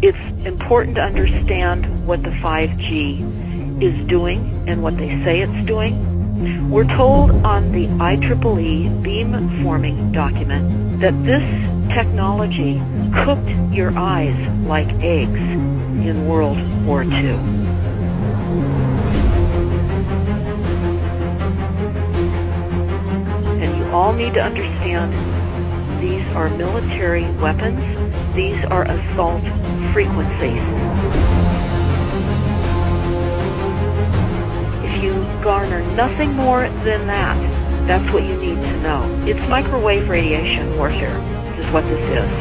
It's important to understand what the 5G is doing and what they say it's doing. We're told on the IEEE beamforming document that this technology cooked your eyes like eggs in World War II. And you all need to understand these are military weapons. These are assault frequencies. If you garner nothing more than that, that's what you need to know. It's microwave radiation warfare, is what this is.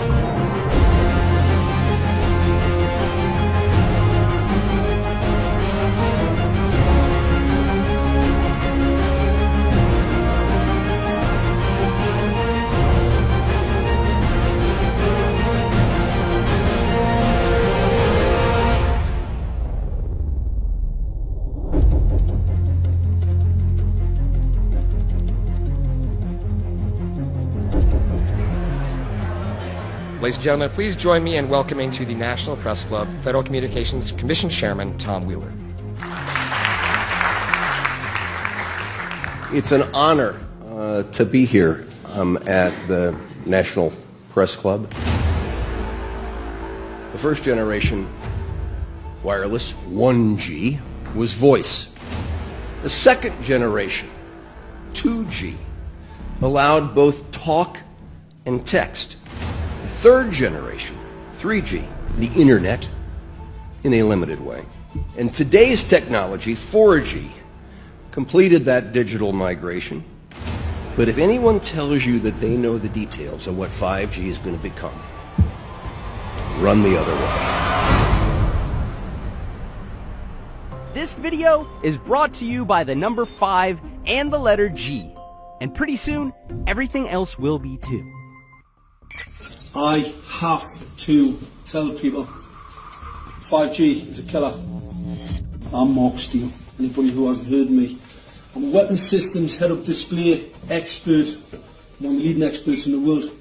Ladies and gentlemen, please join me in welcoming to the National Press Club Federal Communications Commission Chairman Tom Wheeler. It's an honor to be here at the National Press Club. The first generation wireless, 1G, was voice. The second generation, 2G, allowed both talk and text. Third generation, 3G, the internet, in a limited way. And today's technology, 4G, completed that digital migration. But if anyone tells you that they know the details of what 5G is going to become, run the other way. This video is brought to you by the number 5 and the letter G. And pretty soon, everything else will be too. I have to tell people 5G is a killer. I'm Mark Steele. Anybody who hasn't heard me, I'm a weapons systems head-up display expert, one of the leading experts in the world.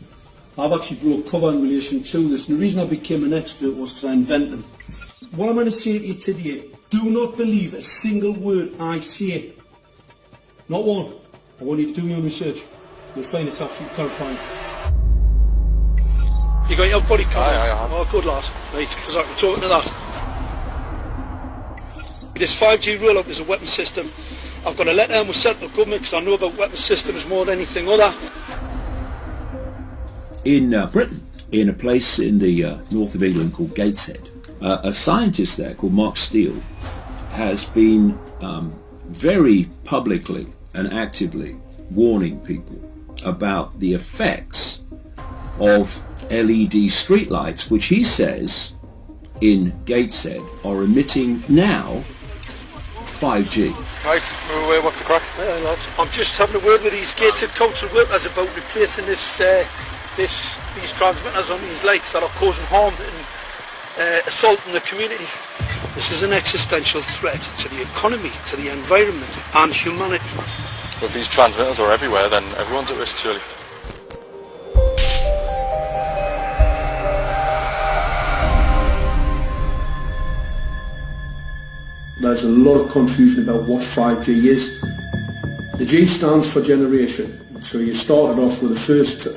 I've actually brought cover in relation to this, and the reason I became an expert was because I invented them. What I'm going to say to you today, do not believe a single word I say. Not one. I want you to do your own research. You'll find it's absolutely terrifying. You got your body covered? Aye. Oh, good lad. Right, because I can talk to that. This 5G rollout is a weapon system. I've got a letter with central government because I know about weapon systems more than anything other. In Britain, in a place in the north of England called Gateshead, a scientist there called Mark Steele has been very publicly and actively warning people about the effects of LED streetlights, which he says in Gateshead are emitting now 5G. Right, move away, what's the crack? Lads, I'm just having a word with these Gateshead council workers about replacing these transmitters on these lights that are causing harm and assaulting the community. This is an existential threat to the economy, to the environment and humanity. If these transmitters are everywhere, then everyone's at risk, surely. There's a lot of confusion about what 5G is. The G stands for generation. So you started off with the first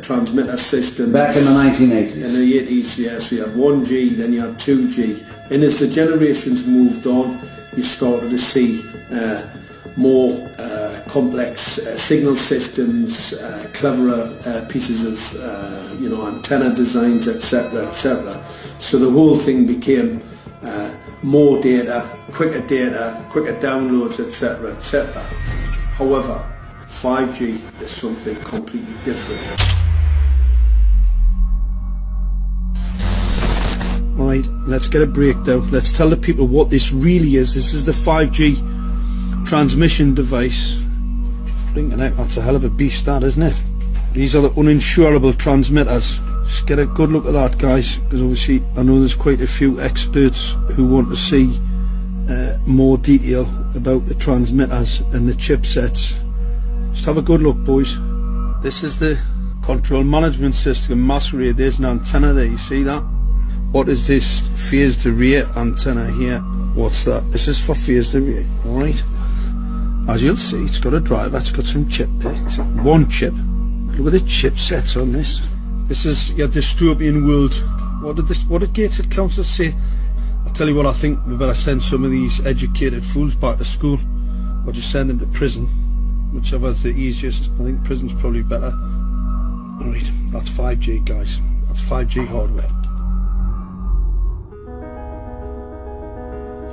transmitter system. Back in the 1980s. In the 80s, yes. You had 1G, then you had 2G. And as the generations moved on, you started to see more complex signal systems, cleverer pieces of antenna designs, etc., etc. So the whole thing became more data, quicker downloads, etc., etc. However, 5G is something completely different. Right, let's get a breakdown. Let's tell the people what this really is. This is the 5G transmission device. Blinking heck, that's a hell of a beast, that, isn't it? These are the uninsurable transmitters. Just get a good look at that, guys, because obviously I know there's quite a few experts who want to see more detail about the transmitters and the chipsets. Just have a good look, boys. This is the control management system masquerade. There's an antenna there, you see that? What is this phased array antenna here? What's that? This is for phased array, alright? As you'll see, it's got a driver, it's got some chip there. It's one chip. Look at the chipsets on this. This is your dystopian world. What did Gateshead Council say? I'll tell you what, I think we better send some of these educated fools back to school, or just send them to prison. Whichever's the easiest. I think prison's probably better. Alright, that's 5G, guys. That's 5G hardware.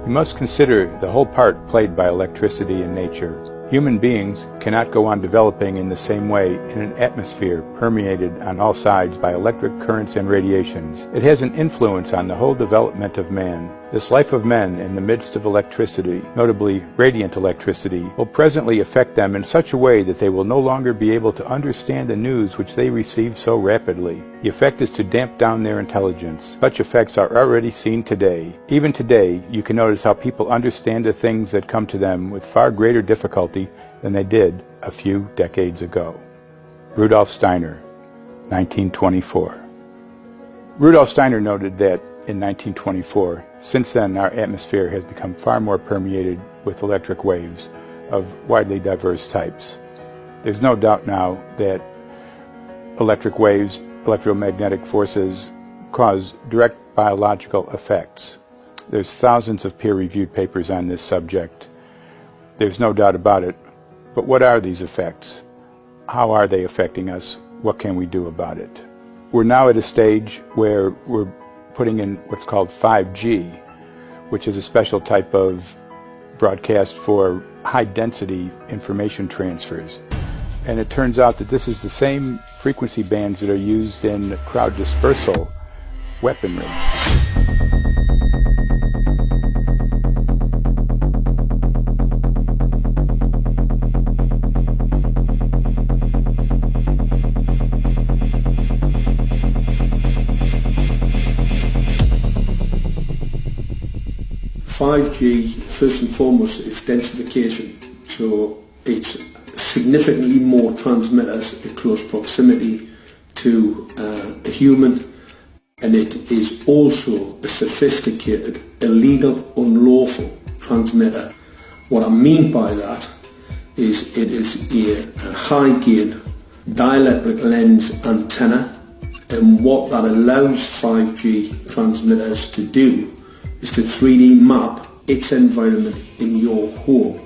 You must consider the whole part played by electricity in nature. Human beings cannot go on developing in the same way in an atmosphere permeated on all sides by electric currents and radiations. It has an influence on the whole development of man. This life of men in the midst of electricity, notably radiant electricity, will presently affect them in such a way that they will no longer be able to understand the news which they receive so rapidly. The effect is to damp down their intelligence. Such effects are already seen today. Even today, you can notice how people understand the things that come to them with far greater difficulty than they did a few decades ago. Rudolf Steiner, 1924. Rudolf Steiner noted that in 1924, since then our atmosphere has become far more permeated with electric waves of widely diverse types. There's no doubt now that electric waves, electromagnetic forces, cause direct biological effects. There's thousands of peer-reviewed papers on this subject. There's no doubt about it. But what are these effects? How are they affecting us? What can we do about it? We're now at a stage where we're putting in what's called 5G, which is a special type of broadcast for high-density information transfers. And it turns out that this is the same frequency bands that are used in crowd dispersal weaponry. .5G, first and foremost, is densification. So it's significantly more transmitters in close proximity to a human, and it is also a sophisticated, illegal, unlawful transmitter. What I mean by that is it is a high-gain dielectric lens antenna, and what that allows 5G transmitters to do is to 3D map its environment in your home.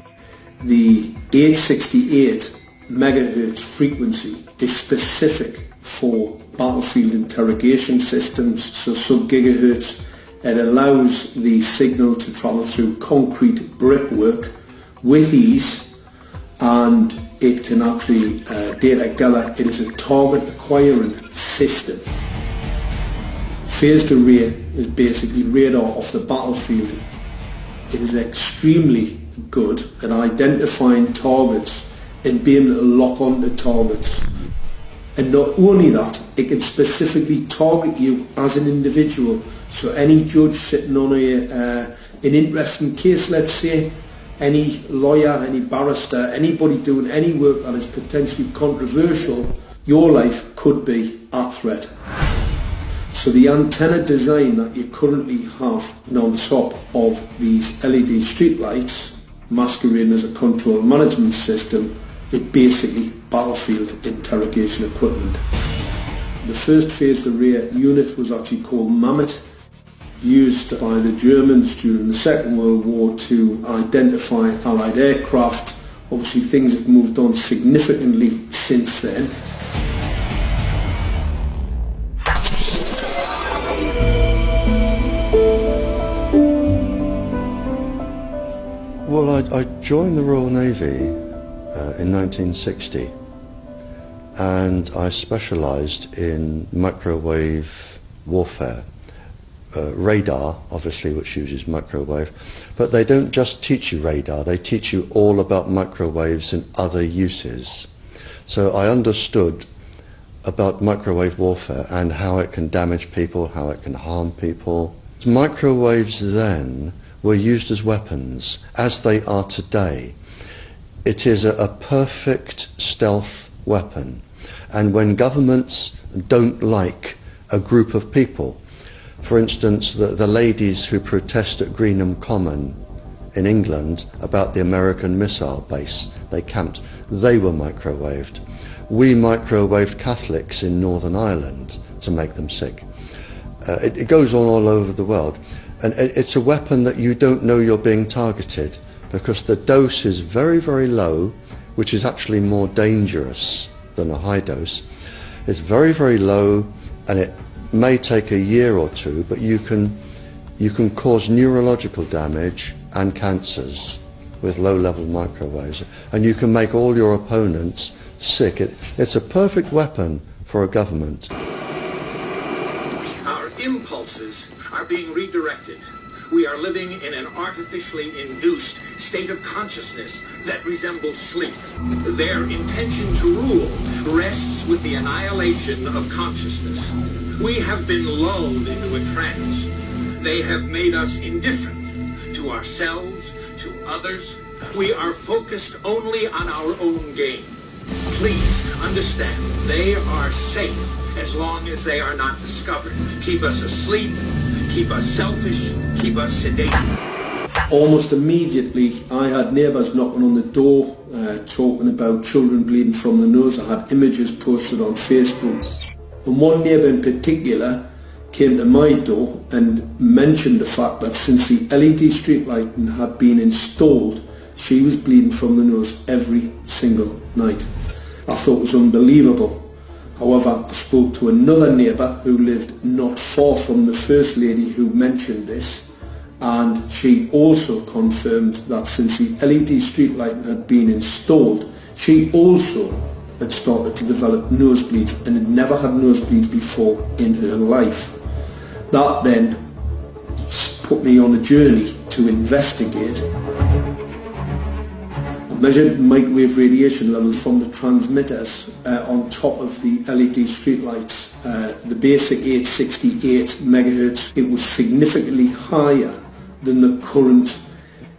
The 868 megahertz frequency is specific for battlefield interrogation systems, so sub-gigahertz. It allows the signal to travel through concrete brickwork with ease, and it can actually data gather. It is a target acquiring system. Phased array is basically radar off the battlefield. It is extremely good at identifying targets and being able to lock onto targets. And not only that, it can specifically target you as an individual. So any judge sitting on an interesting case, let's say, any lawyer, any barrister, anybody doing any work that is potentially controversial, your life could be at threat. So the antenna design that you currently have on top of these LED streetlights, masquerading as a control management system, is basically battlefield interrogation equipment. The first phased array unit was actually called Mammoth, used by the Germans during the Second World War to identify Allied aircraft. Obviously things have moved on significantly since then. Well, I joined the Royal Navy in 1960, and I specialised in microwave warfare. Radar, obviously, which uses microwave, but they don't just teach you radar, they teach you all about microwaves and other uses. So I understood about microwave warfare and how it can damage people, how it can harm people. Microwaves then were used as weapons, as they are today. It is a perfect stealth weapon, and when governments don't like a group of people, For instance, the ladies who protest at Greenham Common in England about the American missile base they camped, they were microwaved. We microwaved Catholics in Northern Ireland to make them sick. It goes on all over the world. And it's a weapon that you don't know you're being targeted because the dose is very, very low, which is actually more dangerous than a high dose. It's very, very low, and it may take a year or two, but you can cause neurological damage and cancers with low-level microwaves, and you can make all your opponents sick. It's a perfect weapon for a government. Our impulses are being redirected. We are living in an artificially induced state of consciousness that resembles sleep. Their intention to rule rests with the annihilation of consciousness. We have been lulled into a trance. They have made us indifferent to ourselves, to others. We are focused only on our own gain. Please understand, they are safe as long as they are not discovered. Keep us asleep, keep us selfish, keep us sedated. Almost immediately, I had neighbours knocking on the door, talking about children bleeding from the nose. I had images posted on Facebook. And one neighbour in particular came to my door and mentioned the fact that since the LED street lighting had been installed, she was bleeding from the nose every single night. I thought it was unbelievable. However, I spoke to another neighbour who lived not far from the first lady who mentioned this, and she also confirmed that since the LED street lighting had been installed, she also had started to develop nosebleeds and had never had nosebleeds before in her life. That then put me on a journey to investigate. I measured microwave radiation levels from the transmitters on top of the LED streetlights. The basic 868 megahertz, it was significantly higher than the current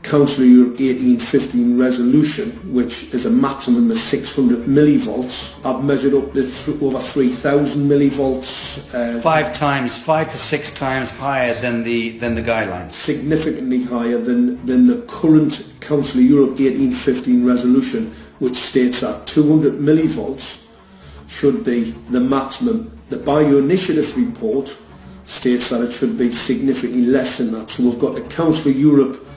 Council of Europe 1815 resolution, which is a maximum of 600 millivolts. I've measured up to over 3,000 millivolts. 5 to 6 times higher than the guidelines. Significantly higher than the current Council of Europe 1815 resolution, which states that 200 millivolts should be the maximum. The Bioinitiative report states that it should be significantly less than that. So we've got the Council of Europe,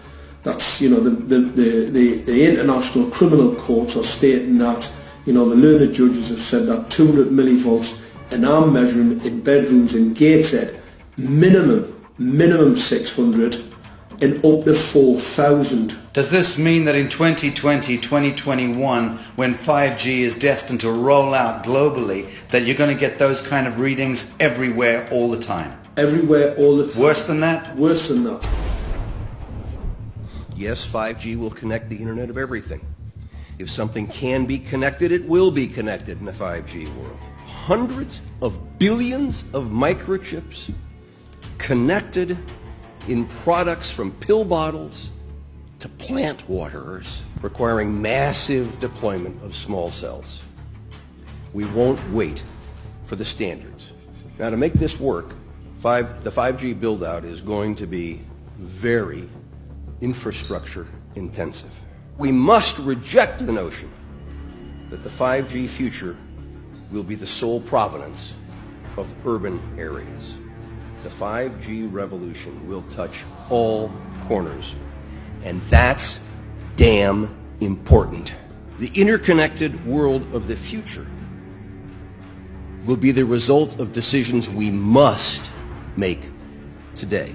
that's, you know, the international criminal courts are stating that, you know, the learned judges have said that 200 millivolts, and I'm measuring in bedrooms in Gateshead, minimum 600 and up to 4,000. Does this mean that in 2020, 2021, when 5G is destined to roll out globally, that you're going to get those kind of readings everywhere all the time? Everywhere all the time. Worse than that? Worse than that. Yes, 5G will connect the Internet of everything. If something can be connected, it will be connected in the 5G world. Hundreds of billions of microchips connected in products from pill bottles to plant waterers, requiring massive deployment of small cells. We won't wait for the standards. Now, to make this work, the 5G build-out is going to be very infrastructure intensive. We must reject the notion that the 5G future will be the sole provenance of urban areas. The 5G revolution will touch all corners, and that's damn important. The interconnected world of the future will be the result of decisions we must make today.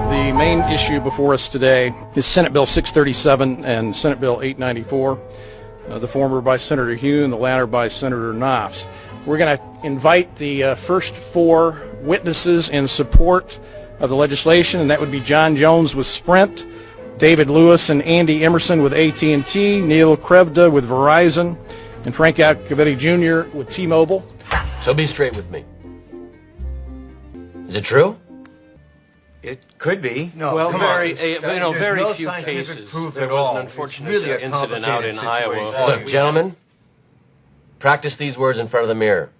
The main issue before us today is Senate Bill 637 and Senate Bill 894, the former by Senator Hune, the latter by Senator Knopf. We're going to invite the first 4 witnesses in support of the legislation, and that would be John Jones with Sprint, David Lewis and Andy Emerson with AT&T, Neil Krevda with Verizon, and Frank Iacovetti Jr. with T-Mobile. So be straight with me. Is it true? It could be. No, well, come very, on. very no few scientific cases. proof There at was all. an unfortunate It's really a incident out in complicated Iowa. situation. Look, gentlemen, practice these words in front of the mirror.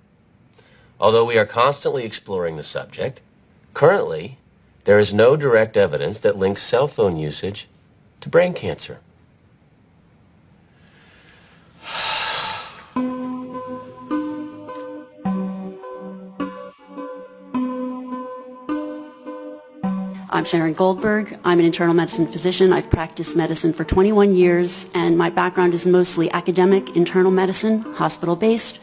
Although we are constantly exploring the subject, currently there is no direct evidence that links cell phone usage to brain cancer. I'm Sharon Goldberg. I'm an internal medicine physician. I've practiced medicine for 21 years, and my background is mostly academic, internal medicine, hospital-based,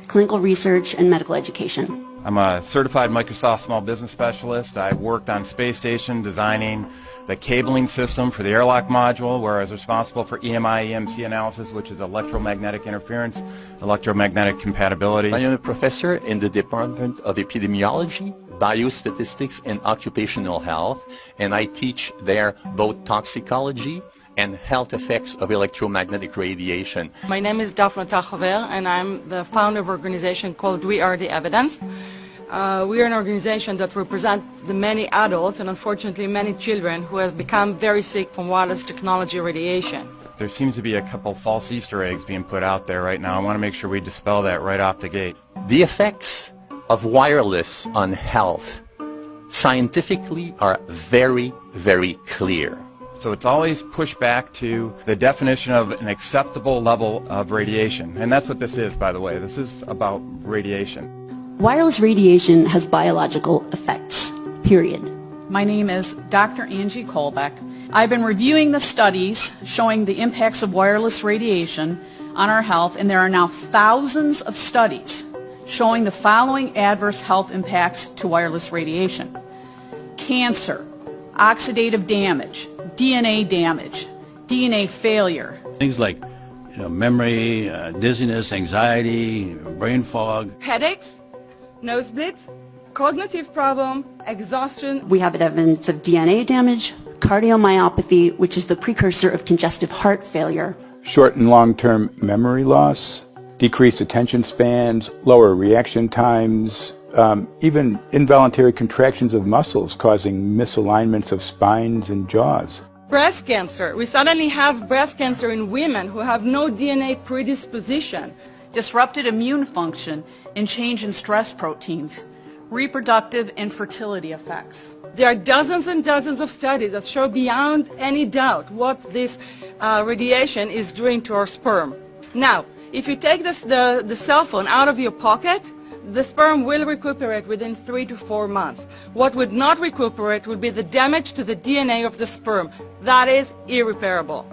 clinical research, and medical education. I'm a certified Microsoft small business specialist. I worked on space station designing the cabling system for the airlock module, where I was responsible for EMI, EMC analysis, which is electromagnetic interference, electromagnetic compatibility. I am a professor in the Department of Epidemiology, Biostatistics, and Occupational Health, and I teach there both toxicology and health effects of electromagnetic radiation. My name is Daphne Tachover, and I'm the founder of an organization called We Are the Evidence. We are an organization that represents the many adults and unfortunately many children who have become very sick from wireless technology radiation. There seems to be a couple false Easter eggs being put out there right now. I want to make sure we dispel that right off the gate. The effects of wireless on health scientifically are very, very clear. So it's always pushed back to the definition of an acceptable level of radiation. And that's what this is, by the way. This is about radiation. Wireless radiation has biological effects, period. My name is Dr. Angie Kolbeck. I've been reviewing the studies showing the impacts of wireless radiation on our health, and there are now thousands of studies showing the following adverse health impacts to wireless radiation: cancer, oxidative damage, DNA damage, DNA failure. Things like memory, dizziness, anxiety, brain fog. Headaches, nosebleeds, cognitive problem, exhaustion. We have evidence of DNA damage, cardiomyopathy, which is the precursor of congestive heart failure. Short and long-term memory loss, decreased attention spans, lower reaction times, even involuntary contractions of muscles causing misalignments of spines and jaws. Breast cancer. We suddenly have breast cancer in women who have no DNA predisposition. Disrupted immune function and change in stress proteins, reproductive and fertility effects. There are dozens and dozens of studies that show beyond any doubt what this radiation is doing to our sperm. Now, if you take the cell phone out of your pocket, the sperm will recuperate within 3 to 4 months. What would not recuperate would be the damage to the DNA of the sperm. That is irreparable.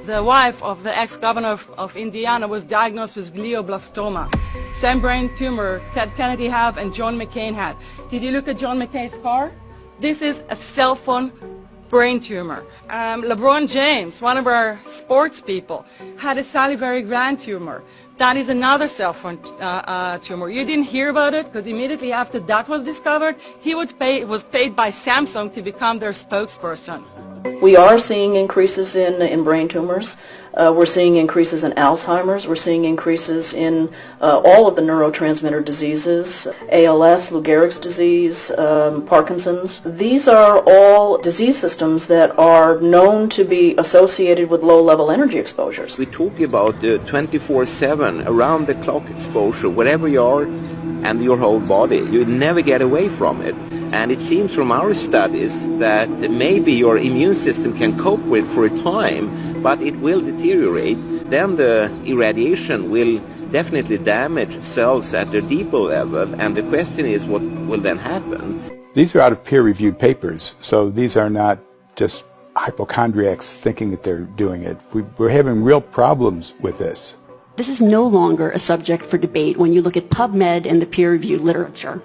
The wife of the ex-governor of Indiana was diagnosed with glioblastoma. Same brain tumor Ted Kennedy had and John McCain had. Did you look at John McCain's car? This is a cell phone brain tumor. LeBron James, one of our sports people, had a salivary gland tumor. That is another cell phone tumor. You didn't hear about it because immediately after that was discovered, he was paid by Samsung to become their spokesperson. We are seeing increases in brain tumors. We're seeing increases in Alzheimer's. We're seeing increases in all of the neurotransmitter diseases, ALS, Lou Gehrig's disease, Parkinson's. These are all disease systems that are known to be associated with low-level energy exposures. We talk about 24/7, around-the-clock exposure, wherever you are and your whole body. You never get away from it. And it seems from our studies that maybe your immune system can cope with for a time, but it will deteriorate. Then the irradiation will definitely damage cells at their deeper level, and the question is what will then happen? These are out of peer-reviewed papers, so these are not just hypochondriacs thinking that they're doing it. We're having real problems with this. This is no longer a subject for debate when you look at PubMed and the peer-reviewed literature.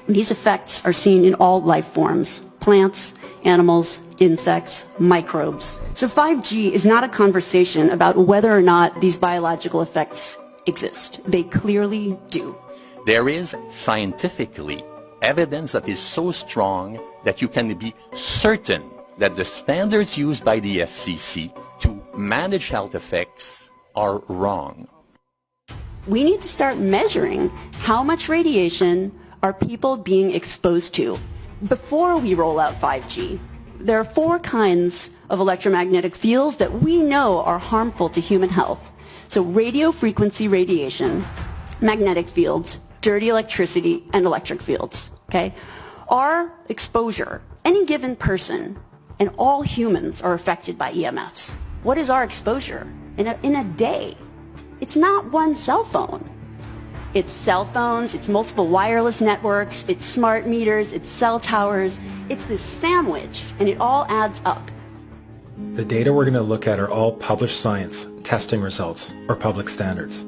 These effects are seen in all life forms: plants, animals, insects, microbes. So 5G is not a conversation about whether or not these biological effects exist. They clearly do. There is scientifically evidence that is so strong that you can be certain that the standards used by the SCC to manage health effects are wrong. We need to start measuring how much radiation are people being exposed to. before we roll out 5G, there are 4 kinds of electromagnetic fields that we know are harmful to human health. So radio frequency radiation, magnetic fields, dirty electricity, and electric fields. Okay? Our exposure, any given person, and all humans are affected by EMFs. What is our exposure in a day? It's not one cell phone. It's cell phones, it's multiple wireless networks, it's smart meters, it's cell towers. It's this sandwich, and it all adds up. The data we're going to look at are all published science, testing results, or public standards.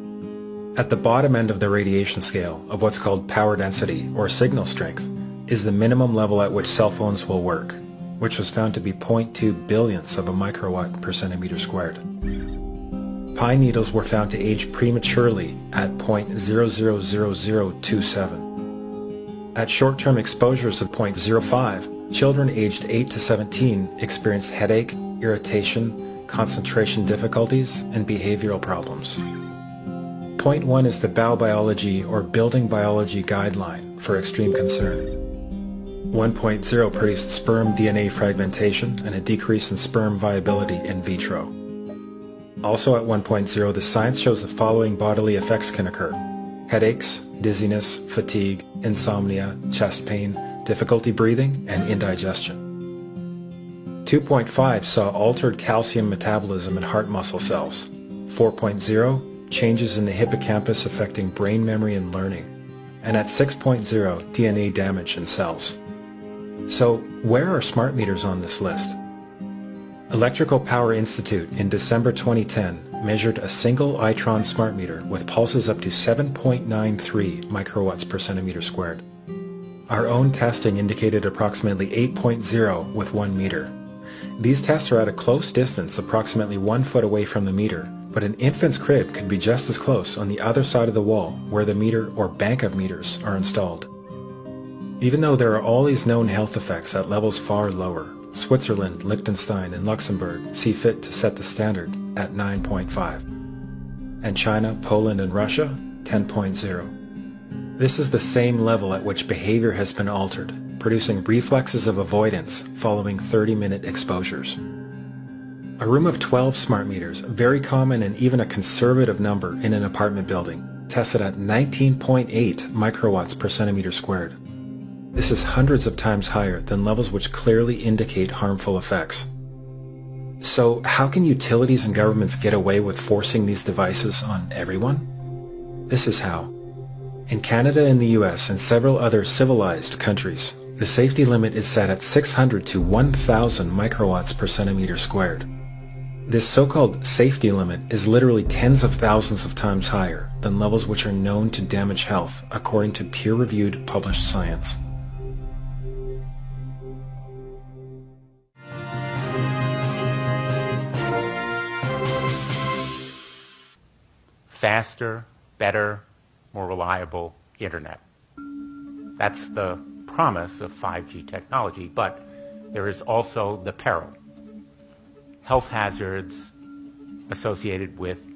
At the bottom end of the radiation scale of what's called power density, or signal strength, is the minimum level at which cell phones will work, which was found to be 0.2 billionths of a microwatt per centimeter squared. Pine needles were found to age prematurely at 0.000027. At short-term exposures of 0.05, children aged 8 to 17 experienced headache, irritation, concentration difficulties, and behavioral problems. 0.1 is the Biobiology or Building Biology Guideline for extreme concern. 1.0 produced sperm DNA fragmentation and a decrease in sperm viability in vitro. Also at 1.0, the science shows the following bodily effects can occur: headaches, dizziness, fatigue, insomnia, chest pain, difficulty breathing, and indigestion. 2.5 saw altered calcium metabolism in heart muscle cells. 4.0, changes in the hippocampus affecting brain memory and learning. And at 6.0, DNA damage in cells. So, where are smart meters on this list? Electrical Power Institute in December 2010 measured a single Itron smart meter with pulses up to 7.93 microwatts per centimeter squared. Our own testing indicated approximately 8.0 with 1 meter. These tests are at a close distance, approximately 1 foot away from the meter, but an infant's crib could be just as close on the other side of the wall where the meter or bank of meters are installed. Even though there are all these known health effects at levels far lower, Switzerland, Liechtenstein, and Luxembourg see fit to set the standard at 9.5. And China, Poland, and Russia, 10.0. This is the same level at which behavior has been altered, producing reflexes of avoidance following 30-minute exposures. A room of 12 smart meters, very common and even a conservative number in an apartment building, tested at 19.8 microwatts per centimeter squared. This is hundreds of times higher than levels which clearly indicate harmful effects. So how can utilities and governments get away with forcing these devices on everyone? This is how. In Canada and the US and several other civilized countries, the safety limit is set at 600 to 1,000 microwatts per centimeter squared. This so-called safety limit is literally tens of thousands of times higher than levels which are known to damage health, according to peer-reviewed published science. Faster, better, more reliable internet. That's the promise of 5G technology, but there is also the peril. Health hazards associated with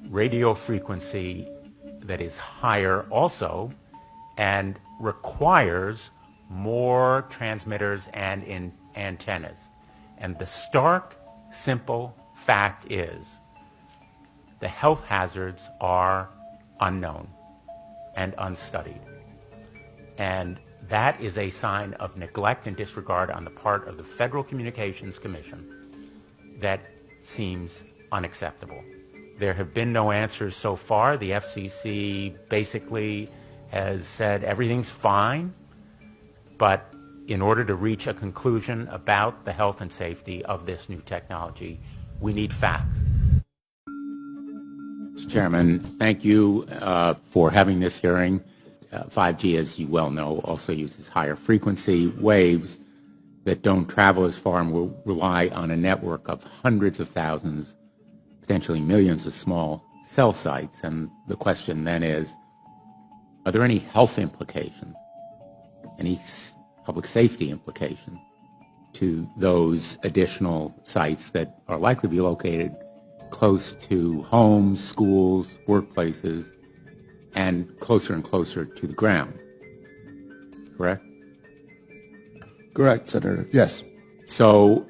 radio frequency that is higher also and requires more transmitters and antennas. And the stark, simple fact is the health hazards are unknown and unstudied. And that is a sign of neglect and disregard on the part of the Federal Communications Commission that seems unacceptable. There have been no answers so far. The FCC basically has said everything's fine, but in order to reach a conclusion about the health and safety of this new technology, we need facts. Mr. Chairman, thank you for having this hearing. 5G, as you well know, also uses higher frequency waves that don't travel as far and will rely on a network of hundreds of thousands, potentially millions of small cell sites. And the question then is, are there any health implications, any public safety implications to those additional sites that are likely to be located close to homes, schools, workplaces, and closer to the ground? Correct? Correct, Senator. Yes. So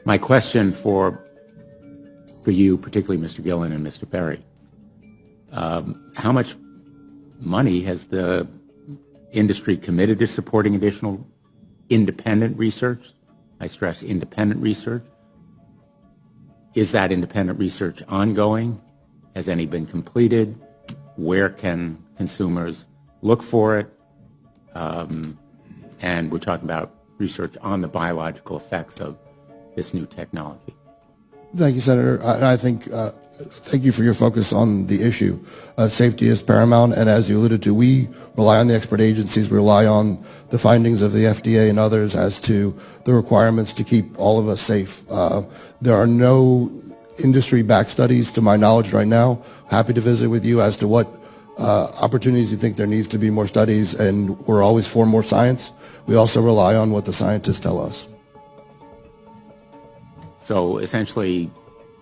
my question for you, particularly Mr. Gillen and Mr. Perry, how much money has the industry committed to supporting additional independent research? I stress independent research. Is that independent research ongoing? Has any been completed? Where can consumers look for it? And we're talking about research on the biological effects of this new technology. Thank you, Senator. I think, thank you for your focus on the issue. Safety is paramount, and as you alluded to, we rely on the expert agencies. We rely on the findings of the FDA and others as to the requirements to keep all of us safe. There are no industry-backed studies, to my knowledge, right now. Happy to visit with you as to what opportunities you think there needs to be more studies, and we're always for more science. We also rely on what the scientists tell us. So essentially,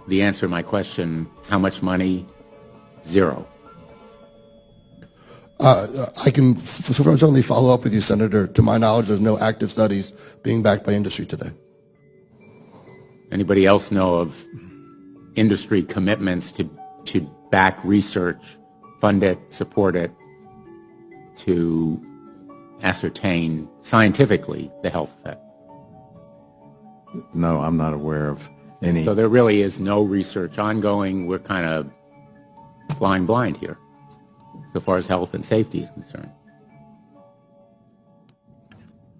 the answer to my question, how much money? Zero. I can certainly follow up with you, Senator. To my knowledge, there's no active studies being backed by industry today. Anybody else know of industry commitments to back research, fund it, support it, to ascertain scientifically the health effect? No, I'm not aware of any. So there really is no research ongoing. We're kind of flying blind here, so far as health and safety is concerned.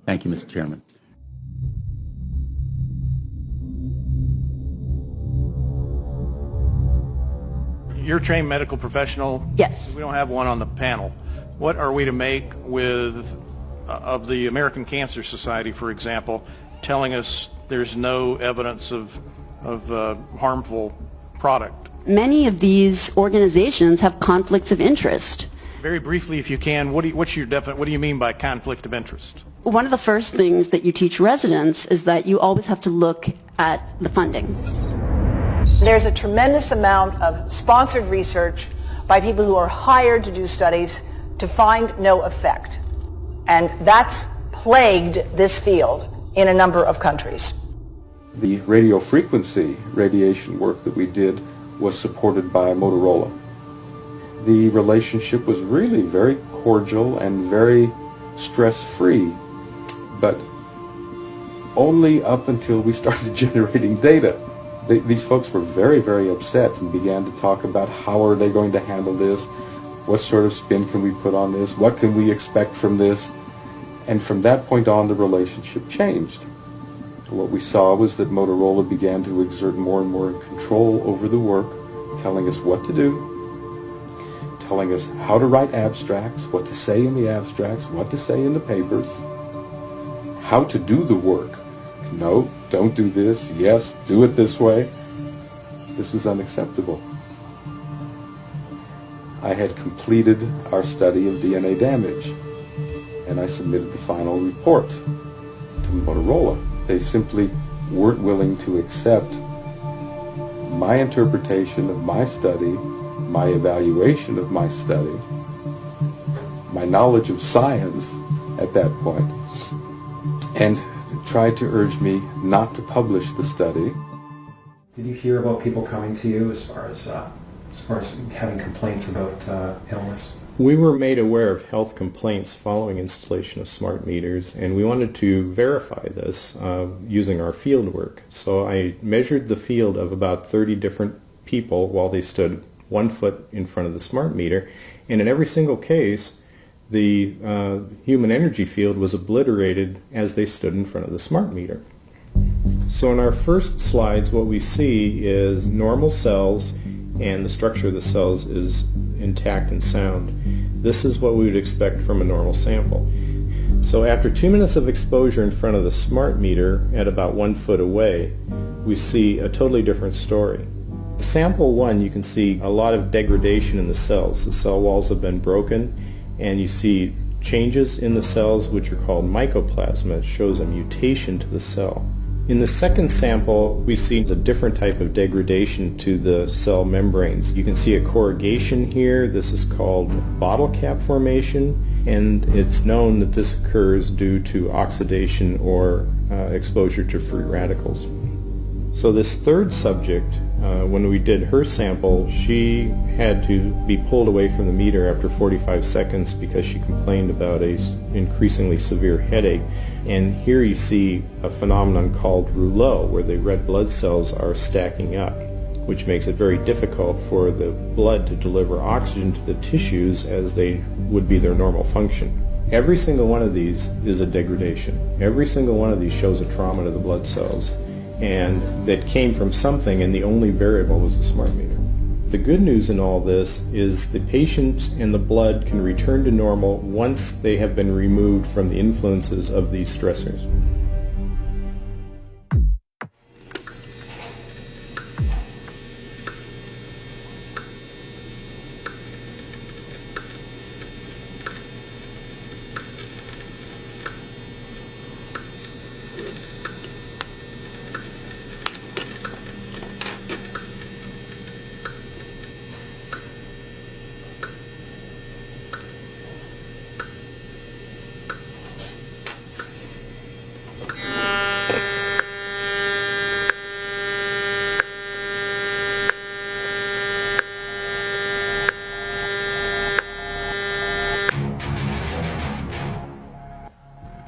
Thank you, Mr. Chairman. You're a trained medical professional. Yes. We don't have one on the panel. What are we to make of the American Cancer Society, for example, telling us there's no evidence of harmful product? Many of these organizations have conflicts of interest. Very briefly, if you can, what do you mean by conflict of interest? One of the first things that you teach residents is that you always have to look at the funding. There's a tremendous amount of sponsored research by people who are hired to do studies to find no effect. And that's plagued this field in a number of countries. The radio frequency radiation work that we did was supported by Motorola. The relationship was really very cordial and very stress-free, but only up until we started generating data. These folks were very, very upset and began to talk about how are they going to handle this, what sort of spin can we put on this, what can we expect from this, and from that point on the relationship changed. What we saw was that Motorola began to exert more and more control over the work, telling us what to do, telling us how to write abstracts, what to say in the abstracts, what to say in the papers, how to do the work. No, don't do this. Yes, do it this way. This was unacceptable. I had completed our study of DNA damage, and I submitted the final report to Motorola. They simply weren't willing to accept my interpretation of my study, my evaluation of my study, my knowledge of science at that point, and tried to urge me not to publish the study. Did you hear about people coming to you as far as having complaints about illness? We were made aware of health complaints following installation of smart meters, and we wanted to verify this using our field work. So I measured the field of about 30 different people while they stood 1 foot in front of the smart meter, and in every single case the human energy field was obliterated as they stood in front of the smart meter. So in our first slides what we see is normal cells, and the structure of the cells is intact and sound. This is what we would expect from a normal sample. So after 2 minutes of exposure in front of the smart meter at about 1 foot away, we see a totally different story. Sample 1, you can see a lot of degradation in the cells. The cell walls have been broken, and you see changes in the cells which are called mycoplasma. It shows a mutation to the cell. In the second sample, we see a different type of degradation to the cell membranes. You can see a corrugation here. This is called bottle cap formation, and it's known that this occurs due to oxidation or exposure to free radicals. So this third subject, when we did her sample, she had to be pulled away from the meter after 45 seconds because she complained about an increasingly severe headache. And here you see a phenomenon called rouleau, where the red blood cells are stacking up, which makes it very difficult for the blood to deliver oxygen to the tissues as they would be their normal function. Every single one of these is a degradation. Every single one of these shows a trauma to the blood cells, and that came from something, and the only variable was the smart meter. The good news in all this is the patient and the blood can return to normal once they have been removed from the influences of these stressors.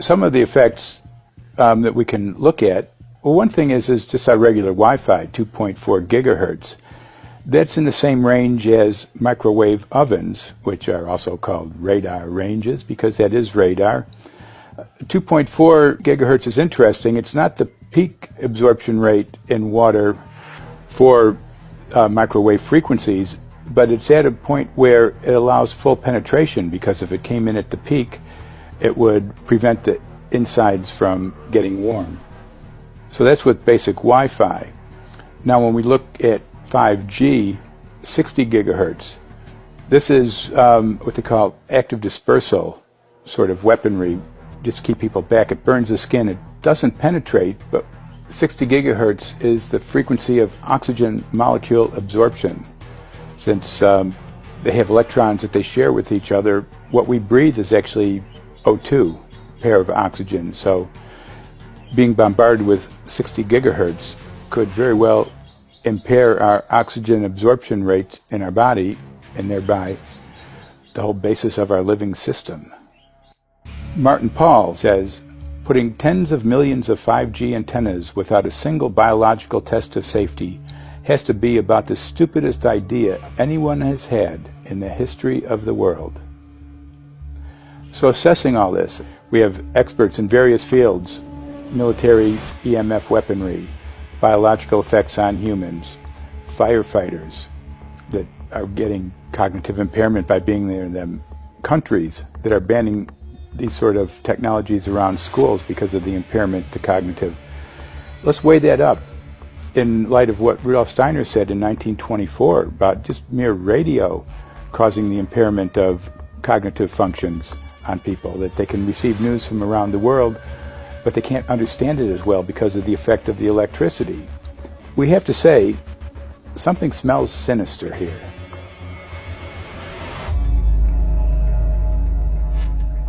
Some of the effects that we can look at, well, one thing is just our regular Wi-Fi, 2.4 gigahertz. That's in the same range as microwave ovens, which are also called radar ranges, because that is radar. 2.4 gigahertz is interesting. It's not the peak absorption rate in water for microwave frequencies, but it's at a point where it allows full penetration, because if it came in at the peak, it would prevent the insides from getting warm. So that's with basic Wi-Fi. Now when we look at 5G, 60 gigahertz, this is what they call active dispersal sort of weaponry, just keep people back. It burns the skin. It doesn't penetrate, but 60 gigahertz is the frequency of oxygen molecule absorption. Since they have electrons that they share with each other, what we breathe is actually O2, pair of oxygen. So being bombarded with 60 gigahertz could very well impair our oxygen absorption rate in our body, and thereby the whole basis of our living system. Martin Pall says, putting tens of millions of 5G antennas without a single biological test of safety has to be about the stupidest idea anyone has had in the history of the world. So assessing all this, we have experts in various fields, military EMF weaponry, biological effects on humans, firefighters that are getting cognitive impairment by being there in them, countries that are banning these sort of technologies around schools because of the impairment to cognitive. Let's weigh that up in light of what Rudolf Steiner said in 1924 about just mere radio causing the impairment of cognitive functions on people, that they can receive news from around the world, but they can't understand it as well because of the effect of the electricity. We have to say, something smells sinister here.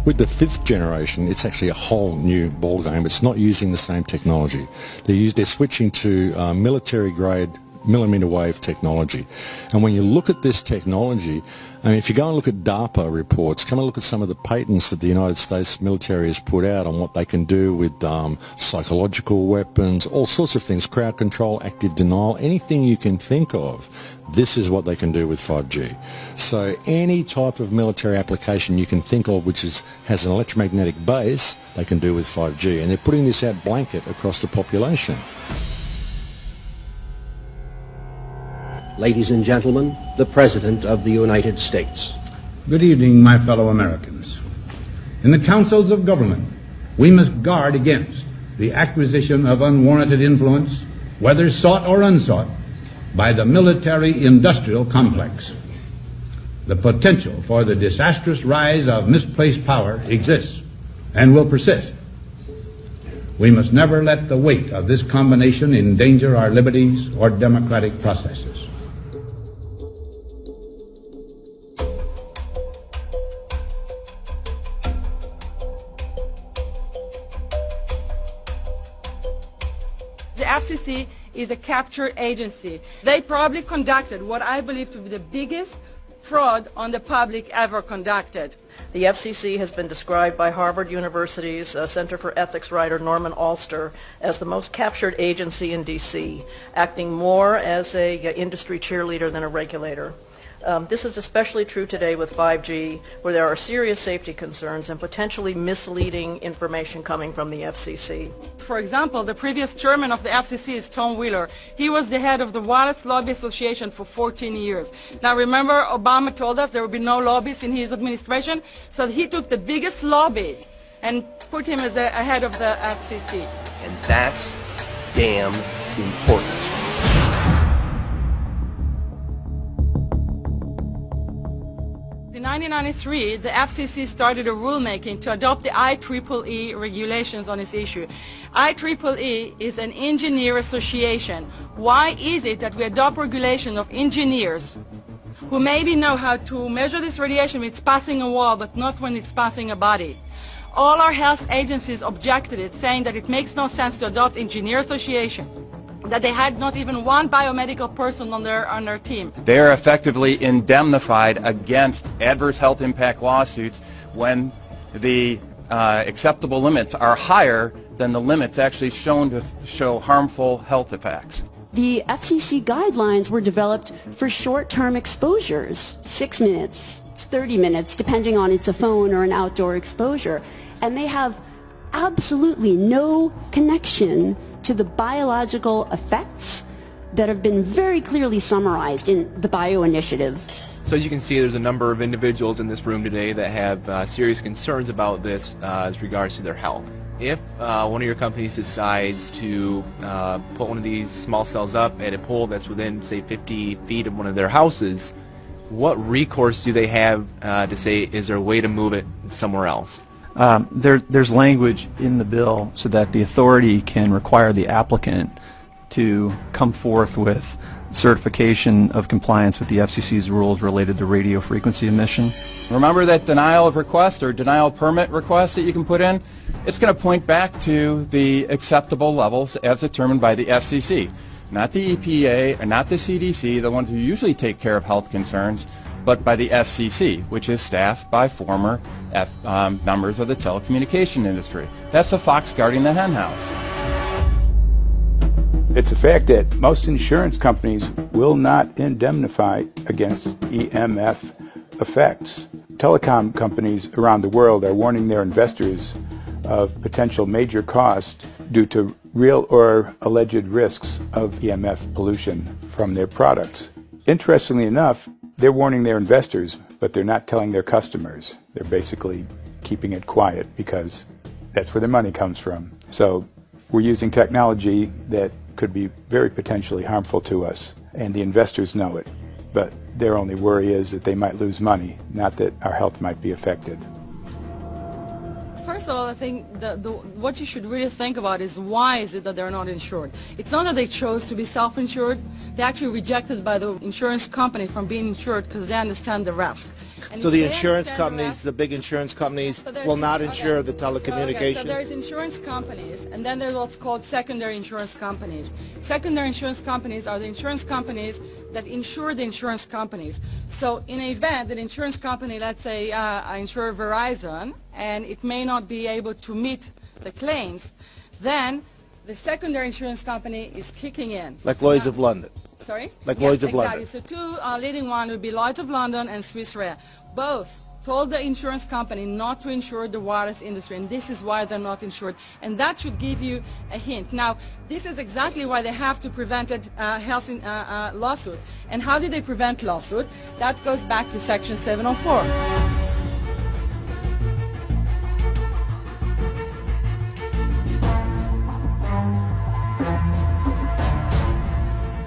With the 5th generation, it's actually a whole new ballgame. It's not using the same technology. They're switching to military-grade millimeter wave technology. And when you look at this technology, I mean, if you go and look at DARPA reports, come and look at some of the patents that the United States military has put out on what they can do with psychological weapons, all sorts of things, crowd control, active denial, anything you can think of, this is what they can do with 5G. So any type of military application you can think of which has an electromagnetic base, they can do with 5G. And they're putting this out blanket across the population. Ladies and gentlemen, the President of the United States. Good evening, my fellow Americans. In the councils of government, we must guard against the acquisition of unwarranted influence, whether sought or unsought, by the military-industrial complex. The potential for the disastrous rise of misplaced power exists and will persist. We must never let the weight of this combination endanger our liberties or democratic processes. FCC is a capture agency. They probably conducted what I believe to be the biggest fraud on the public ever conducted. The FCC has been described by Harvard University's Center for Ethics writer Norman Alster as the most captured agency in D.C., acting more as a industry cheerleader than a regulator. This is especially true today with 5G, where there are serious safety concerns and potentially misleading information coming from the FCC. For example, the previous chairman of the FCC is Tom Wheeler. He was the head of the Wireless Lobby Association for 14 years. Now remember, Obama told us there would be no lobbyists in his administration, so he took the biggest lobby and put him as the head of the FCC. And that's damn important. In 1993, the FCC started a rulemaking to adopt the IEEE regulations on this issue. IEEE is an engineer association. Why is it that we adopt regulation of engineers who maybe know how to measure this radiation when it's passing a wall, but not when it's passing a body? All our health agencies objected it, saying that it makes no sense to adopt engineer association, that they had not even one biomedical person on their team. They are effectively indemnified against adverse health impact lawsuits when the acceptable limits are higher than the limits actually shown to show harmful health effects. The FCC guidelines were developed for short-term exposures, 6 minutes, 30 minutes, depending on it's a phone or an outdoor exposure, and they have absolutely no connection to the biological effects that have been very clearly summarized in the Bio Initiative. So as you can see, there's a number of individuals in this room today that have serious concerns about this as regards to their health. If one of your companies decides to put one of these small cells up at a pole that's within, say, 50 feet of one of their houses, what recourse do they have to say, is there a way to move it somewhere else? There's language in the bill so that the authority can require the applicant to come forth with certification of compliance with the FCC's rules related to radio frequency emission. Remember that denial of request or denial of permit request that you can put in? It's going to point back to the acceptable levels as determined by the FCC, not the EPA and not the CDC, the ones who usually take care of health concerns, but by the FCC, which is staffed by former members of the telecommunication industry. That's a fox guarding the henhouse. It's a fact that most insurance companies will not indemnify against EMF effects. Telecom companies around the world are warning their investors of potential major costs due to real or alleged risks of EMF pollution from their products. Interestingly enough, they're warning their investors, but they're not telling their customers. They're basically keeping it quiet because that's where their money comes from. So we're using technology that could be very potentially harmful to us, and the investors know it. But their only worry is that they might lose money, not that our health might be affected. First of all, I think what you should really think about is why is it that they're not insured? It's not that they chose to be self-insured. They actually rejected by the insurance company from being insured because they understand the risk. And so the insurance companies, the big insurance companies, will not insure the telecommunications? So there's insurance companies, and then there's what's called secondary insurance companies. Secondary insurance companies are the insurance companies that insure the insurance companies. So in an event that insurance company, let's say I insure Verizon, and it may not be able to meet the claims, then the secondary insurance company is kicking in. Like Lloyd's of London. Sorry? Like yes, Lloyd's of exactly. London. So two leading ones would be Lloyd's of London and Swiss Re. Both told the insurance company not to insure the wireless industry, and this is why they're not insured. And that should give you a hint. Now, this is exactly why they have to prevent a health lawsuit. And how did they prevent lawsuit? That goes back to Section 704.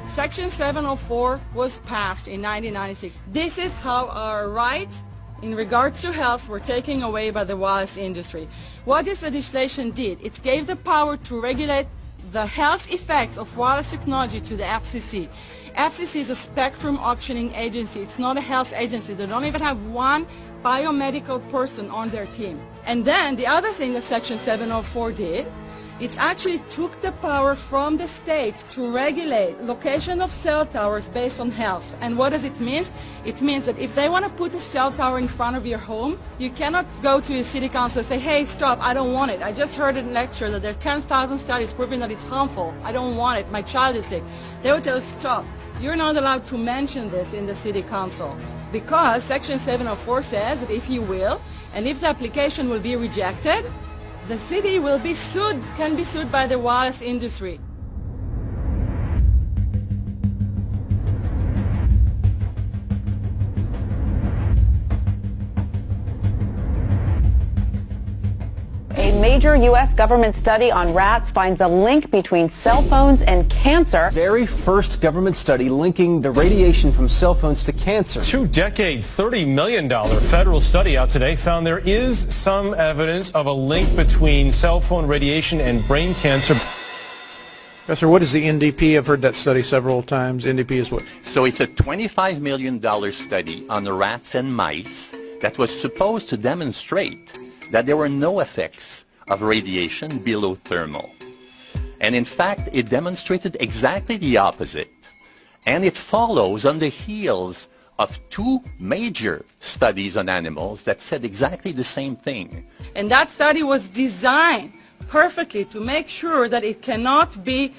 Section 704 was passed in 1996. This is how our rights in regards to health were taken away by the wireless industry. What this legislation did, it gave the power to regulate the health effects of wireless technology to the FCC. FCC is a spectrum auctioning agency. It's not a health agency. They don't even have one biomedical person on their team. And then the other thing that Section 704 did, It actually took the power from the states to regulate location of cell towers based on health. And what does it mean? It means that if they want to put a cell tower in front of your home, you cannot go to a city council and say, hey, stop, I don't want it. I just heard in a lecture that there are 10,000 studies proving that it's harmful. I don't want it. My child is sick. They will tell you, stop. You're not allowed to mention this in the city council because Section 704 says that if you will, and if the application will be rejected, the city will be sued, can be sued by the wireless industry. A major U.S. government study on rats finds a link between cell phones and cancer. Very first government study linking the radiation from cell phones to cancer. Two-decade, $30 million federal study out today found there is some evidence of a link between cell phone radiation and brain cancer. Professor, what is the NDP? I've heard that study several times. NDP is what? So it's a $25 million study on rats and mice that was supposed to demonstrate that there were no effects of radiation below thermal. And in fact, it demonstrated exactly the opposite. And it follows on the heels of two major studies on animals that said exactly the same thing. And that study was designed perfectly to make sure that it cannot be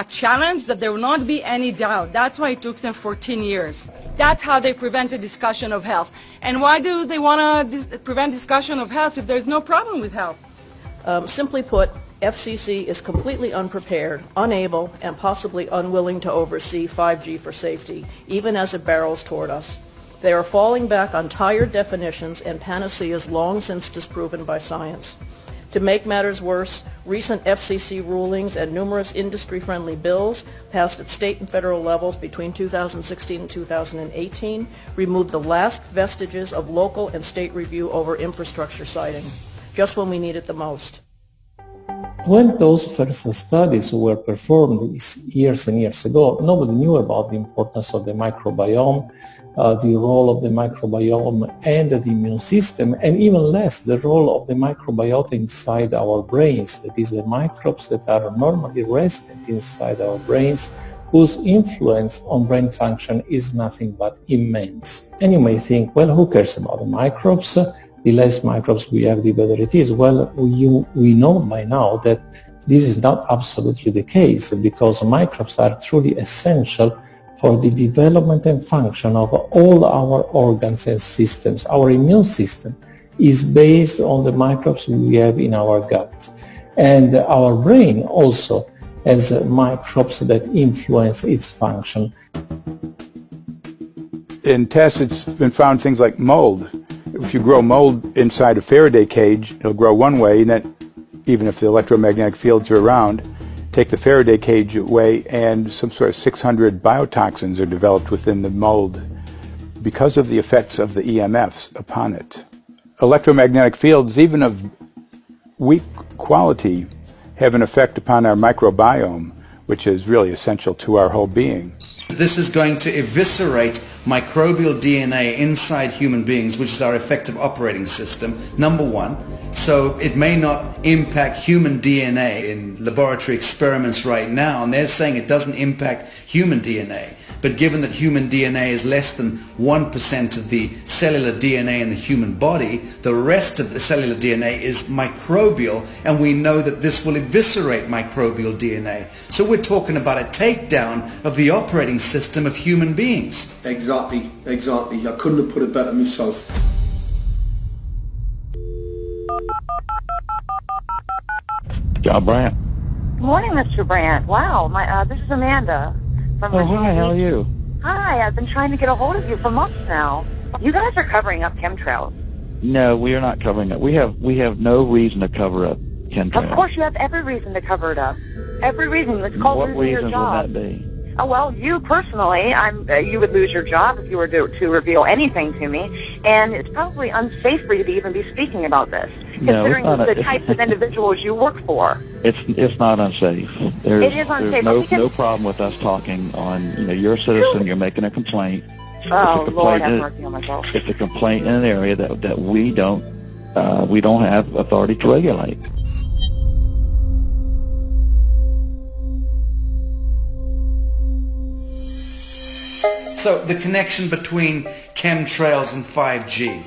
challenged, that there will not be any doubt. That's why it took them 14 years. That's how they prevented discussion of health. And why do they want to prevent discussion of health if there's no problem with health? Simply put, FCC is completely unprepared, unable, and possibly unwilling to oversee 5G for safety, even as it barrels toward us. They are falling back on tired definitions and panaceas long since disproven by science. To make matters worse, recent FCC rulings and numerous industry-friendly bills passed at state and federal levels between 2016 and 2018 removed the last vestiges of local and state review over infrastructure siting, just when we need it the most. When those first studies were performed years and years ago, nobody knew about the importance of the microbiome, the role of the microbiome and the immune system, and even less the role of the microbiota inside our brains, that is the microbes that are normally resident inside our brains, whose influence on brain function is nothing but immense. And you may think, well, who cares about the microbes? The less microbes we have, the better it is. Well, we know by now that this is not absolutely the case, because microbes are truly essential for the development and function of all our organs and systems. Our immune system is based on the microbes we have in our gut. And our brain also has microbes that influence its function. In tests, it's been found things like mold. If you grow mold inside a Faraday cage, it'll grow one way, and then even if the electromagnetic fields are around, take the Faraday cage away and some sort of 600 biotoxins are developed within the mold because of the effects of the EMFs upon it. Electromagnetic fields, even of weak quality, have an effect upon our microbiome, which is really essential to our whole being. This is going to eviscerate microbial DNA inside human beings, which is our effective operating system, number one. So it may not impact human DNA in laboratory experiments right now, and they're saying it doesn't impact human DNA. But given that human DNA is less than 1% of the cellular DNA in the human body, the rest of the cellular DNA is microbial, and we know that this will eviscerate microbial DNA. So we're talking about a takedown of the operating system of human beings. Exactly. I couldn't have put it better myself. John Brandt. Good morning, Mr. Brandt. Wow, this is Amanda from Virginia. Hi, how are you? Hi, I've been trying to get a hold of you for months now. You guys are covering up chemtrails. No, we are not covering it. We have no reason to cover up chemtrails. Of course, you have every reason to cover it up. Every reason. It's called What losing your reasons job. would that be? Oh, well, you personally, you would lose your job if you were to reveal anything to me, and it's probably unsafe for you to even be speaking about this, No, considering it's not the types of individuals you work for. It's not unsafe. It is unsafe. There's no problem with us talking on, you're a citizen, you're making a complaint. Oh, It's a Lord, have complaint mercy on myself. It's a complaint in an area that we don't have authority to regulate. So the connection between chemtrails and 5G.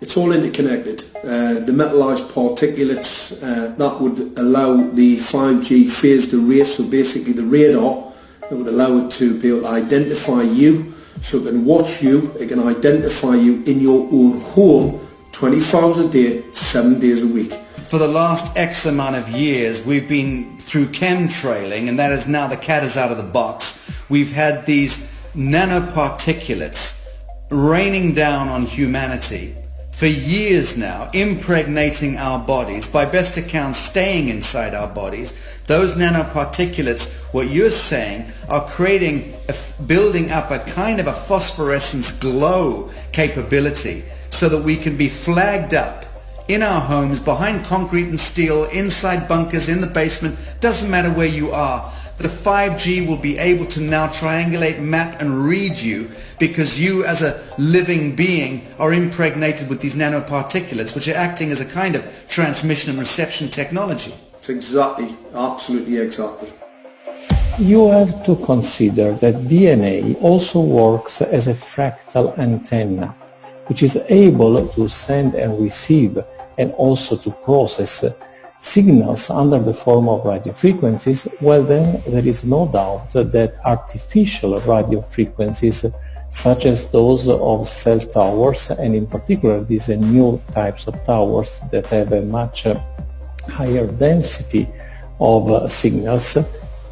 It's all interconnected. The metallized particulates that would allow the 5G phased array, so basically the radar that would allow it to be able to identify you, so it can watch you, it can identify you in your own home 24 hours a day, 7 days a week. For the last X amount of years, we've been through chemtrailing, and that is now the cat is out of the box. We've had these nanoparticulates raining down on humanity for years now, impregnating our bodies, by best account staying inside our bodies. Those nanoparticulates, what you're saying, are building up a kind of a phosphorescence glow capability so that we can be flagged up in our homes, behind concrete and steel, inside bunkers, in the basement, doesn't matter where you are. The 5G will be able to now triangulate, map and read you, because you as a living being are impregnated with these nanoparticulates, which are acting as a kind of transmission and reception technology. It's exactly, absolutely exactly. You have to consider that DNA also works as a fractal antenna, which is able to send and receive and also to process signals under the form of radio frequencies. Well, then there is no doubt that artificial radio frequencies such as those of cell towers, and in particular these new types of towers that have a much higher density of signals,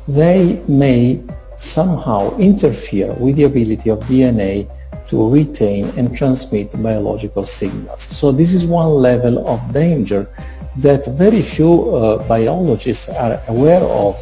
they may somehow interfere with the ability of DNA to retain and transmit biological signals. So this is one level of danger that very few biologists are aware of.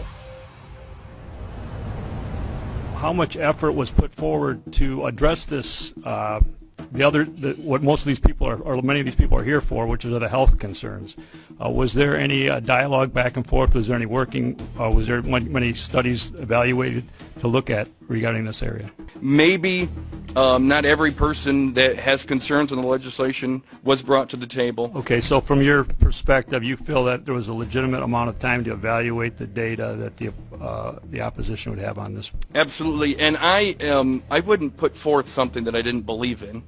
How much effort was put forward to address this, what most of these people are, or many of these people are here for, which are the health concerns? Was there any dialogue back and forth? Was there any working, was there many studies evaluated to look at regarding this area? Maybe not every person that has concerns on the legislation was brought to the table. Okay, so from your perspective, you feel that there was a legitimate amount of time to evaluate the data that the opposition would have on this? Absolutely, and I wouldn't put forth something that I didn't believe in.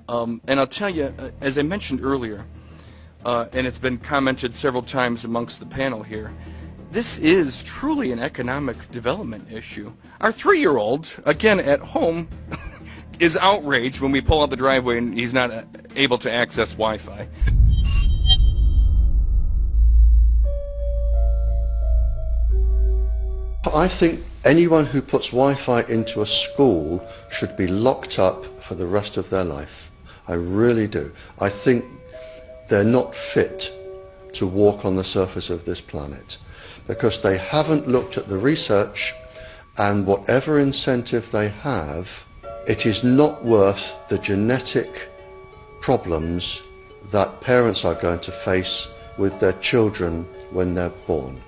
And I'll tell you, as I mentioned earlier, and it's been commented several times amongst the panel here, this is truly an economic development issue. Our 3-year-old, again at home, is outraged when we pull out the driveway and he's not able to access Wi-Fi. I think anyone who puts Wi-Fi into a school should be locked up for the rest of their life. I really do. I think they're not fit to walk on the surface of this planet because they haven't looked at the research, and whatever incentive they have, it is not worth the genetic problems that parents are going to face with their children when they're born.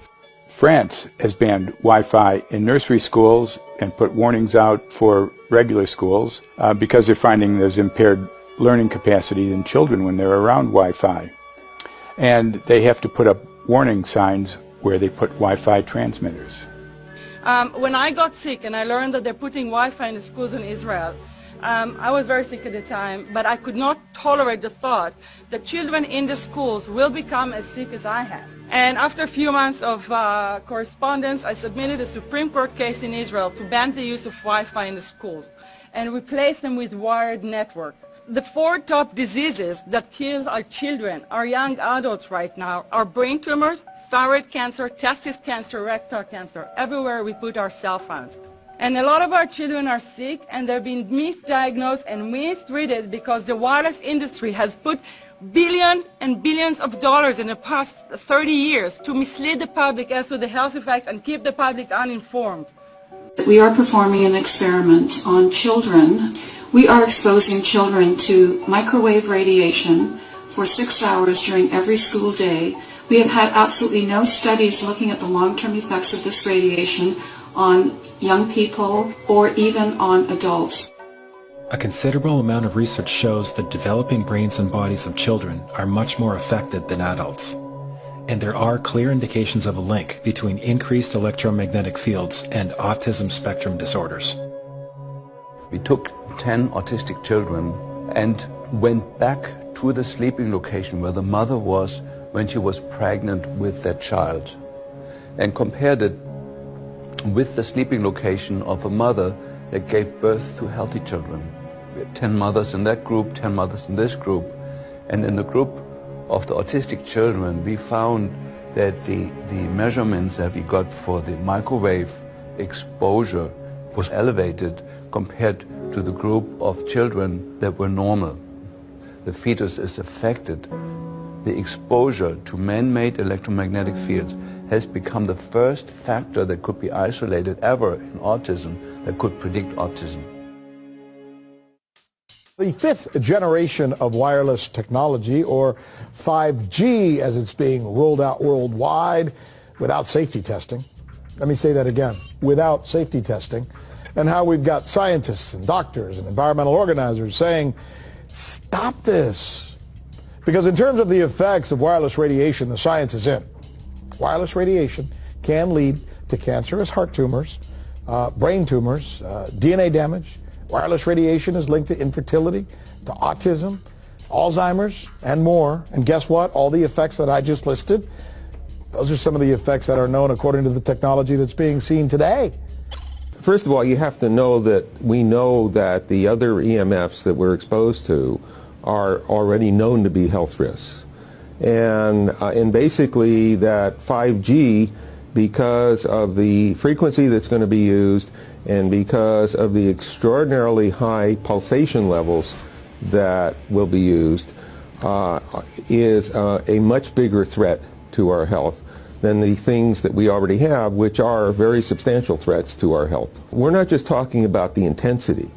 France has banned Wi-Fi in nursery schools and put warnings out for regular schools because they're finding there's impaired learning capacity in children when they're around Wi-Fi. And they have to put up warning signs where they put Wi-Fi transmitters. When I got sick and I learned that they're putting Wi-Fi in the schools in Israel, I was very sick at the time, but I could not tolerate the thought that children in the schools will become as sick as I have. And after a few months of correspondence, I submitted a Supreme Court case in Israel to ban the use of Wi-Fi in the schools and replace them with wired network. The 4 top diseases that kill our children, our young adults right now, are brain tumors, thyroid cancer, testis cancer, rectal cancer, everywhere we put our cell phones. And a lot of our children are sick and they're being misdiagnosed and mistreated because the wireless industry has put billions and billions of dollars in the past 30 years to mislead the public as to the health effects and keep the public uninformed. We are performing an experiment on children. We are exposing children to microwave radiation for 6 hours during every school day. We have had absolutely no studies looking at the long-term effects of this radiation on young people or even on adults. A considerable amount of research shows that developing brains and bodies of children are much more affected than adults. And there are clear indications of a link between increased electromagnetic fields and autism spectrum disorders. We took 10 autistic children and went back to the sleeping location where the mother was when she was pregnant with that child and compared it with the sleeping location of a mother that gave birth to healthy children. We had 10 mothers in that group, 10 mothers in this group, and in the group of the autistic children we found that the measurements that we got for the microwave exposure was elevated compared to the group of children that were normal. The fetus is affected. The exposure to man-made electromagnetic fields has become the first factor that could be isolated ever in autism that could predict autism. The fifth generation of wireless technology, or 5G as it's being rolled out worldwide without safety testing. Let me say that again, without safety testing. And how we've got scientists and doctors and environmental organizers saying, stop this. Because in terms of the effects of wireless radiation, the science is in. Wireless radiation can lead to cancerous heart tumors, brain tumors, DNA damage. Wireless radiation is linked to infertility, to autism, Alzheimer's, and more. And guess what? All the effects that I just listed, those are some of the effects that are known according to the technology that's being seen today. First of all, you have to know that we know that the other EMFs that we're exposed to are already known to be health risks. And basically that 5G, because of the frequency that's going to be used and because of the extraordinarily high pulsation levels that will be used, is a much bigger threat to our health than the things that we already have, which are very substantial threats to our health. We're not just talking about the intensity.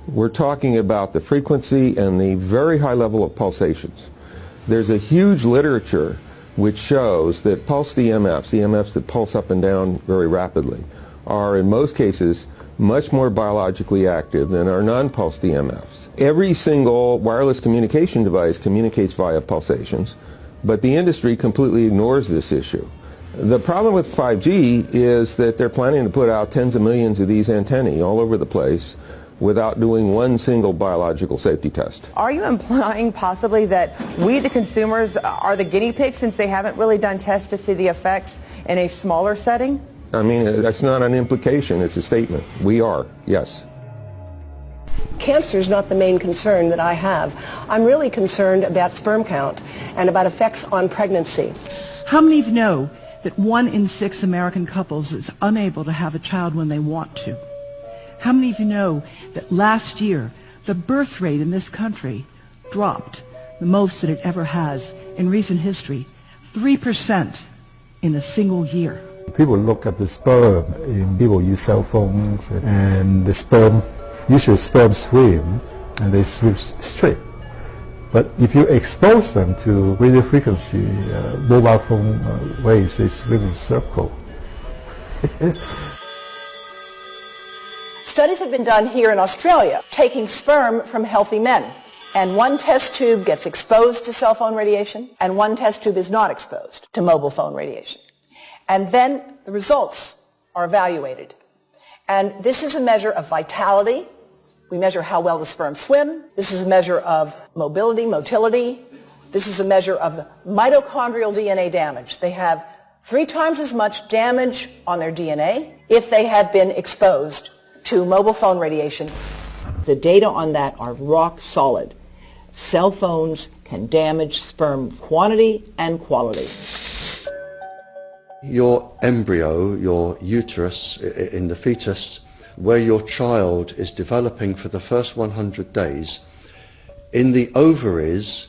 We're talking about the frequency and the very high level of pulsations. There's a huge literature which shows that pulsed EMFs, EMFs that pulse up and down very rapidly, are in most cases much more biologically active than our non-pulsed EMFs. Every single wireless communication device communicates via pulsations, but the industry completely ignores this issue. The problem with 5G is that they're planning to put out tens of millions of these antennae all over the place without doing one single biological safety test. Are you implying possibly that we, the consumers, are the guinea pigs since they haven't really done tests to see the effects in a smaller setting? I mean, that's not an implication, it's a statement. We are, yes. Cancer is not the main concern that I have. I'm really concerned about sperm count and about effects on pregnancy. How many of you know that 1 in 6 American couples is unable to have a child when they want to? How many of you know that last year the birth rate in this country dropped the most that it ever has in recent history, 3% in a single year? People look at the sperm, and people use cell phones, and the sperm, usually sperm swim, and they swim straight. But if you expose them to radio frequency, mobile phone waves, they swim in circle. Studies have been done here in Australia, taking sperm from healthy men. And one test tube gets exposed to cell phone radiation, and one test tube is not exposed to mobile phone radiation. And then the results are evaluated. And this is a measure of vitality. We measure how well the sperm swim. This is a measure of motility. This is a measure of mitochondrial DNA damage. They have 3 times as much damage on their DNA if they have been exposed to mobile phone radiation. The data on that are rock solid. Cell phones can damage sperm quantity and quality. Your embryo, your uterus in the fetus, where your child is developing for the first 100 days, in the ovaries,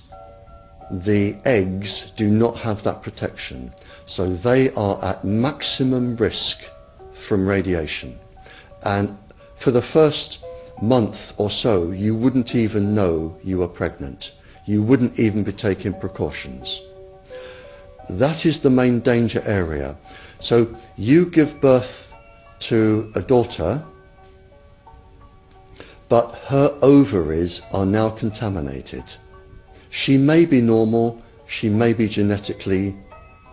the eggs do not have that protection. So they are at maximum risk from radiation. And for the first month or so, you wouldn't even know you were pregnant. You wouldn't even be taking precautions. That is the main danger area. So you give birth to a daughter, but her ovaries are now contaminated. She may be normal, she may be genetically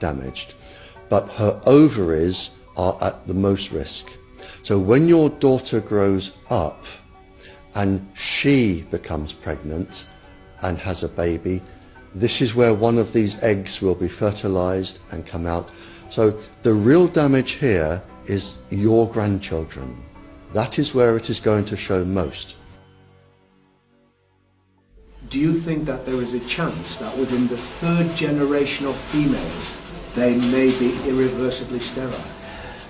damaged, but her ovaries are at the most risk. So when your daughter grows up, and she becomes pregnant and has a baby, this is where one of these eggs will be fertilized and come out. So the real damage here is your grandchildren. That is where it is going to show most. Do you think that there is a chance that within the third generation of females they may be irreversibly sterile?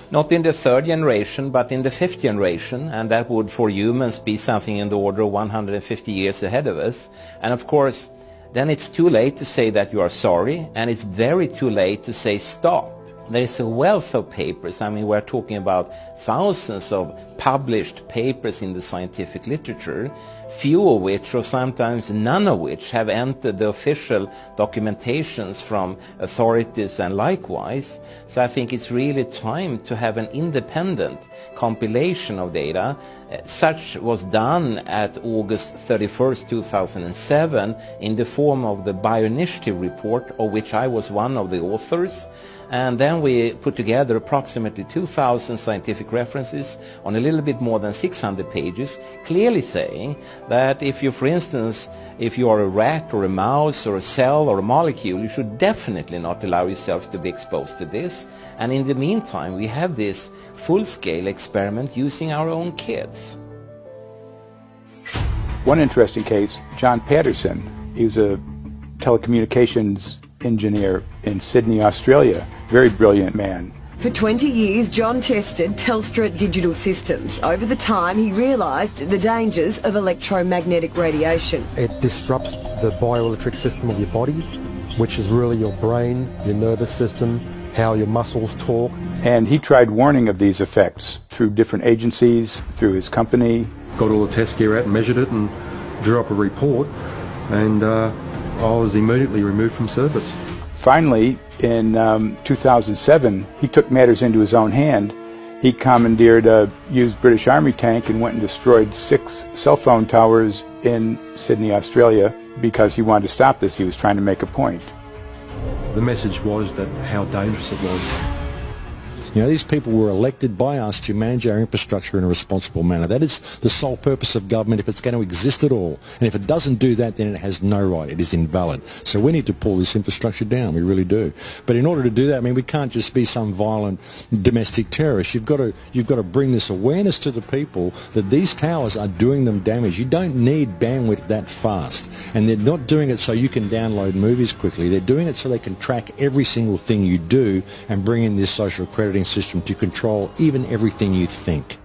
Not in the third generation, but in the fifth generation, and that would for humans be something in the order of 150 years ahead of us. And of course, then it's too late to say that you are sorry, and it's very too late to say stop. There is a wealth of papers. I mean, we're talking about thousands of published papers in the scientific literature, few of which, or sometimes none of which, have entered the official documentations from authorities and likewise. So I think it's really time to have an independent compilation of data. Such was done at August 31st, 2007 in the form of the Bioinitiative report, of which I was one of the authors. And then we put together approximately 2,000 scientific references on a little bit more than 600 pages, clearly saying that if you, for instance, if you are a rat or a mouse or a cell or a molecule, you should definitely not allow yourself to be exposed to this. And in the meantime, we have this full-scale experiment using our own kids. One interesting case, John Patterson, he was a telecommunications engineer in Sydney, Australia. Very brilliant man. For 20 years, John tested Telstra digital systems. Over the time, he realised the dangers of electromagnetic radiation. It disrupts the bioelectric system of your body, which is really your brain, your nervous system, how your muscles talk. And he tried warning of these effects through different agencies, through his company. Got all the test gear out and measured it and drew up a report, and I was immediately removed from service. Finally, in 2007, he took matters into his own hand. He commandeered a used British Army tank and went and destroyed 6 cell phone towers in Sydney, Australia, because he wanted to stop this. He was trying to make a point. The message was that how dangerous it was. You know, these people were elected by us to manage our infrastructure in a responsible manner. That is the sole purpose of government if it's going to exist at all. And if it doesn't do that, then it has no right. It is invalid. So we need to pull this infrastructure down. We really do. But in order to do that, I mean, we can't just be some violent domestic terrorist. You've got to bring this awareness to the people that these towers are doing them damage. You don't need bandwidth that fast. And they're not doing it so you can download movies quickly. They're doing it so they can track every single thing you do and bring in this social crediting system to control even everything you think.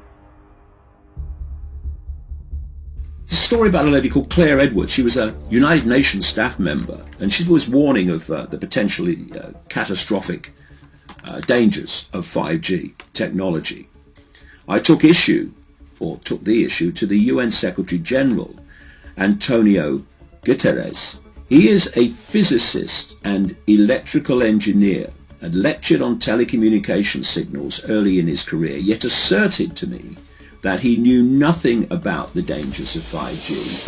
There's a story about a lady called Claire Edwards. She was a United Nations staff member, and she was warning of the potentially catastrophic dangers of 5G technology. I took the issue to the UN Secretary General, Antonio Guterres. He is a physicist and electrical engineer, and lectured on telecommunication signals early in his career, yet asserted to me that he knew nothing about the dangers of 5G.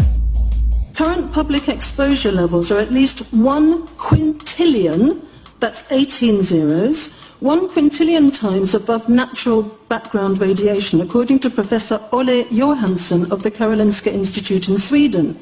Current public exposure levels are at least 1 quintillion, that's 18 zeros, 1 quintillion times above natural background radiation, according to Professor Olle Johansson of the Karolinska Institute in Sweden.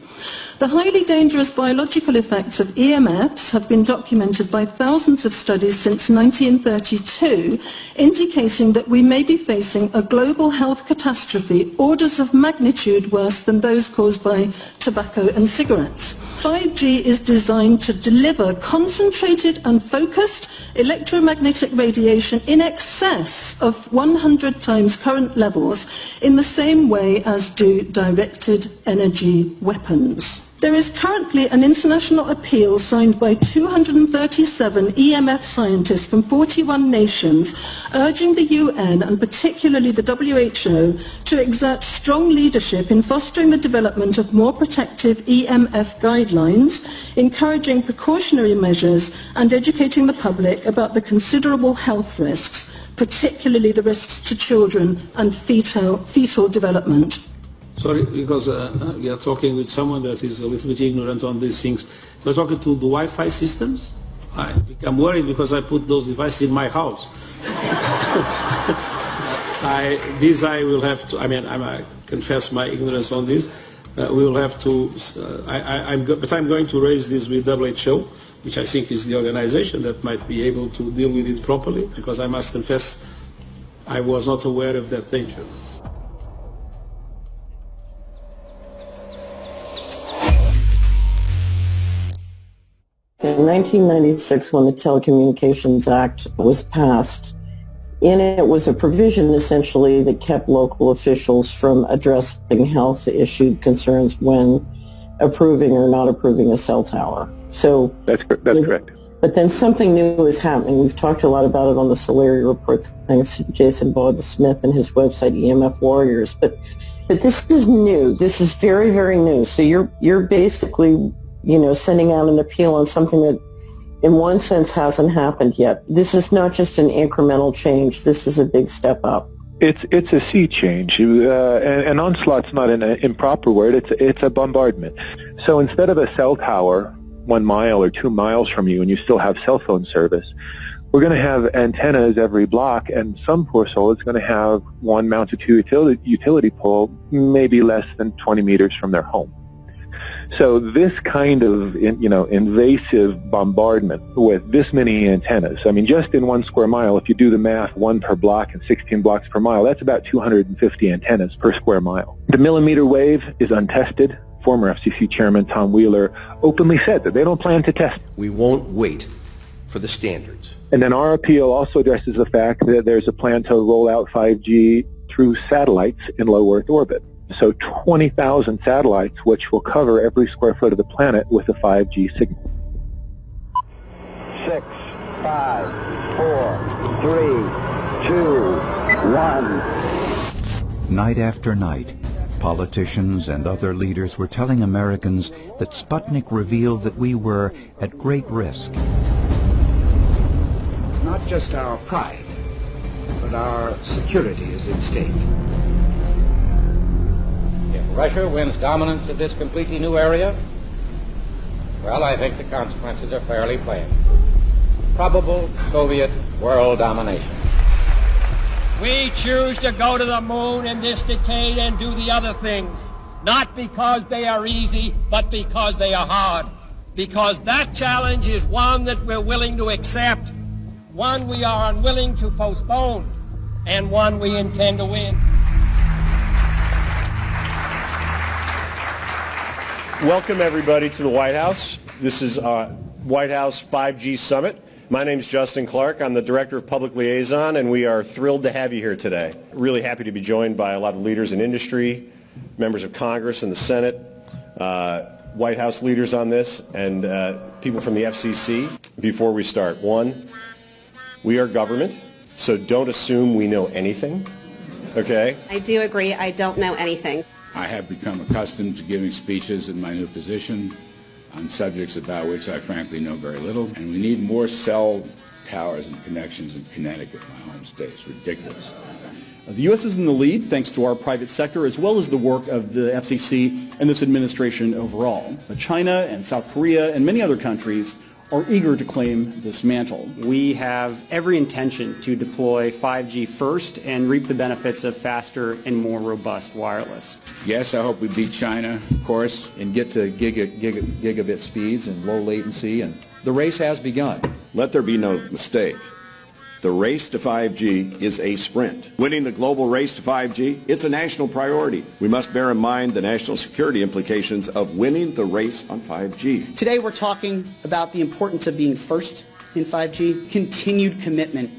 The highly dangerous biological effects of EMFs have been documented by thousands of studies since 1932, indicating that we may be facing a global health catastrophe orders of magnitude worse than those caused by tobacco and cigarettes. 5G is designed to deliver concentrated and focused electromagnetic radiation in excess of 100 times current levels in the same way as do directed energy weapons. There is currently an international appeal signed by 237 EMF scientists from 41 nations urging the UN and particularly the WHO to exert strong leadership in fostering the development of more protective EMF guidelines, encouraging precautionary measures and educating the public about the considerable health risks, particularly the risks to children and fetal development. Sorry, because we are talking with someone that is a little bit ignorant on these things. We're talking to the Wi-Fi systems. I become worried because I put those devices in my house. I will have to, I mean, I'm a confess my ignorance on this. We will have to, but I'm going to raise this with WHO, which I think is the organization that might be able to deal with it properly, because I must confess I was not aware of that danger. In 1996, when the Telecommunications Act was passed, in it was a provision essentially that kept local officials from addressing health issue concerns when approving or not approving a cell tower. So that's correct. But then something new is happening. We've talked a lot about it on the Solari report, thanks to Jason Boggs-Smith and his website EMF Warriors. But this is new. This is very, very new. So you're basically, sending out an appeal on something that in one sense hasn't happened yet. This is not just an incremental change. This is a big step up. It's a sea change. An onslaught's not an improper word. It's a bombardment. So instead of a cell tower 1 mile or 2 miles from you and you still have cell phone service, we're going to have antennas every block, and some poor soul is going to have one mounted to a utility pole maybe less than 20 meters from their home. So this kind of, invasive bombardment with this many antennas, I mean, just in 1 square mile, if you do the math, 1 per block and 16 blocks per mile, that's about 250 antennas per square mile. The millimeter wave is untested. Former FCC Chairman Tom Wheeler openly said that they don't plan to test. We won't wait for the standards. And then our appeal also addresses the fact that there's a plan to roll out 5G through satellites in low Earth orbit. So 20,000 satellites, which will cover every square foot of the planet with a 5G signal. 6, 5, 4, 3, 2, 1. Night after night, politicians and other leaders were telling Americans that Sputnik revealed that we were at great risk. Not just our pride, but our security is at stake. If Russia wins dominance of this completely new area, well, I think the consequences are fairly plain. Probable Soviet world domination. We choose to go to the moon in this decade and do the other things, not because they are easy, but because they are hard. Because that challenge is one that we're willing to accept, one we are unwilling to postpone, and one we intend to win. Welcome, everybody, to the White House. This is White House 5G Summit. My name is Justin Clark. I'm the Director of Public Liaison, and we are thrilled to have you here today. Really happy to be joined by a lot of leaders in industry, members of Congress and the Senate, White House leaders on this, and people from the FCC. Before we start, one, we are government, so don't assume we know anything, okay? I do agree. I don't know anything. I have become accustomed to giving speeches in my new position on subjects about which I frankly know very little, and we need more cell towers and connections in Connecticut, my home state. It's ridiculous. The U.S. is in the lead thanks to our private sector as well as the work of the FCC and this administration overall. But China and South Korea and many other countries are eager to claim this mantle. We have every intention to deploy 5G first and reap the benefits of faster and more robust wireless. Yes, I hope we beat China, of course. And get to gigabit speeds and low latency, and the race has begun. Let there be no mistake. The race to 5G is a sprint. Winning the global race to 5G, it's a national priority. We must bear in mind the national security implications of winning the race on 5G. Today we're talking about the importance of being first in 5G, continued commitment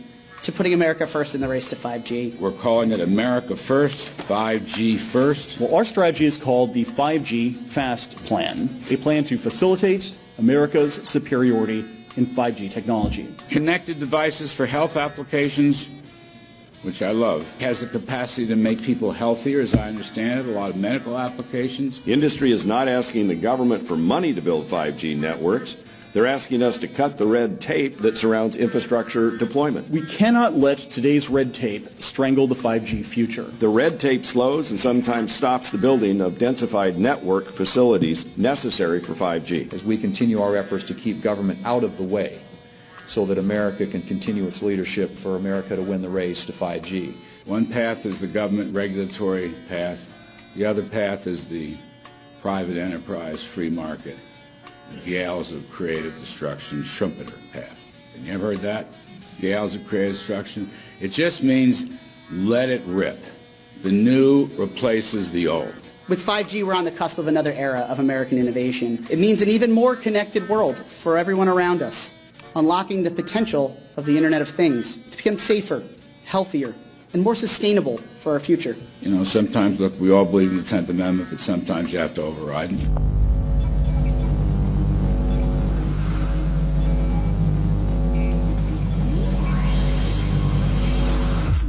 to putting America first in the race to 5G. We're calling it America First, 5G First. Well, our strategy is called the 5G FAST Plan, a plan to facilitate America's superiority in 5G technology. Connected devices for health applications, which I love, has the capacity to make people healthier, as I understand it, a lot of medical applications. The industry is not asking the government for money to build 5G networks. They're asking us to cut the red tape that surrounds infrastructure deployment. We cannot let today's red tape strangle the 5G future. The red tape slows and sometimes stops the building of densified network facilities necessary for 5G. As we continue our efforts to keep government out of the way so that America can continue its leadership for America to win the race to 5G. One path is the government regulatory path. The other path is the private enterprise free market, the gales of creative destruction Schumpeter path. Have you ever heard that? Gales of creative destruction? It just means let it rip. The new replaces the old. With 5G, we're on the cusp of another era of American innovation. It means an even more connected world for everyone around us, unlocking the potential of the Internet of Things to become safer, healthier, and more sustainable for our future. You know, sometimes, look, we all believe in the 10th Amendment, but sometimes you have to override it.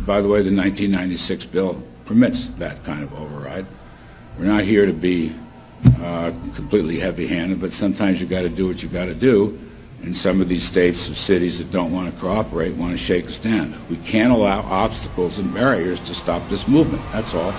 By the way, the 1996 bill permits that kind of override. We're not here to be completely heavy-handed, but sometimes you've got to do what you've got to do. And some of these states or cities that don't want to cooperate want to shake us down. We can't allow obstacles and barriers to stop this movement. That's all.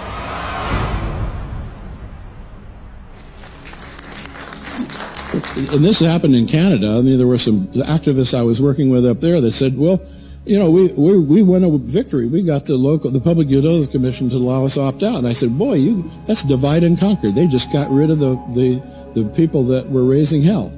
And this happened in Canada. I mean, there were some activists I was working with up there that said, well, you know, we won a victory. We got the Public Utilities Commission to allow us opt out. And I said, boy, that's divide and conquer. They just got rid of the people that were raising hell.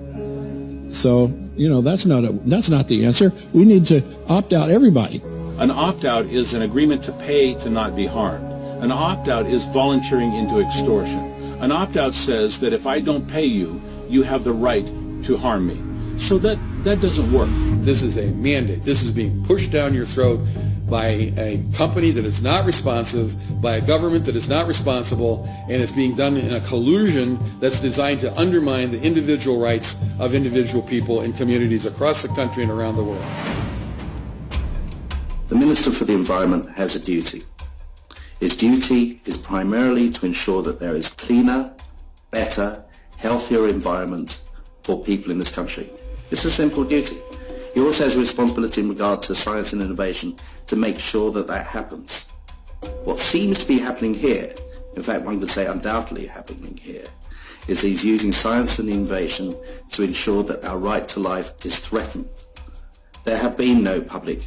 So, you know, that's not the answer. We need to opt out everybody. An opt-out is an agreement to pay to not be harmed. An opt-out is volunteering into extortion. An opt-out says that if I don't pay you, you have the right to harm me. So that doesn't work. This is a mandate. This is being pushed down your throat by a company that is not responsive, by a government that is not responsible, and it's being done in a collusion that's designed to undermine the individual rights of individual people in communities across the country and around the world. The Minister for the Environment has a duty. His duty is primarily to ensure that there is cleaner, better, healthier environment for people in this country. It's a simple duty. He also has a responsibility in regard to science and innovation to make sure that that happens. What seems to be happening here, in fact one could say undoubtedly happening here, is he's using science and innovation to ensure that our right to life is threatened. There have been no public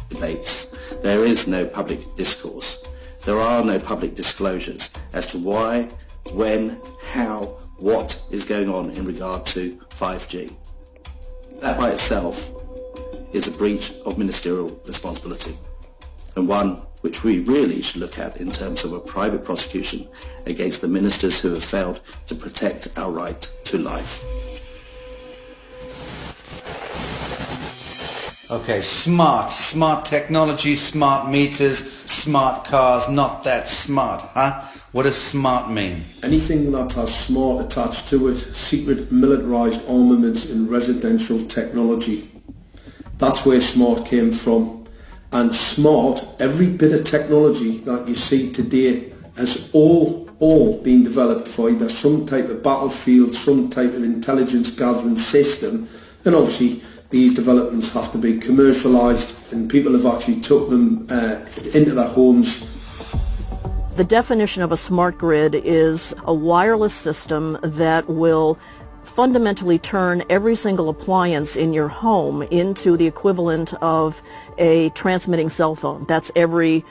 debates. There is no public discourse. There are no public disclosures as to why, when, how, what is going on in regard to 5G. That by itself is a breach of ministerial responsibility, and one which we really should look at in terms of a private prosecution against the ministers who have failed to protect our right to life. Okay, smart technology, smart meters, smart cars, not that smart, huh? What does smart mean? Anything that has smart attached to it, secret militarised armaments in residential technology. That's where smart came from. And smart, every bit of technology that you see today has all been developed for either some type of battlefield, some type of intelligence gathering system, and obviously these developments have to be commercialised, and people have actually took them into their homes. The definition of a smart grid is a wireless system that will fundamentally turn every single appliance in your home into the equivalent of a transmitting cell phone. That's every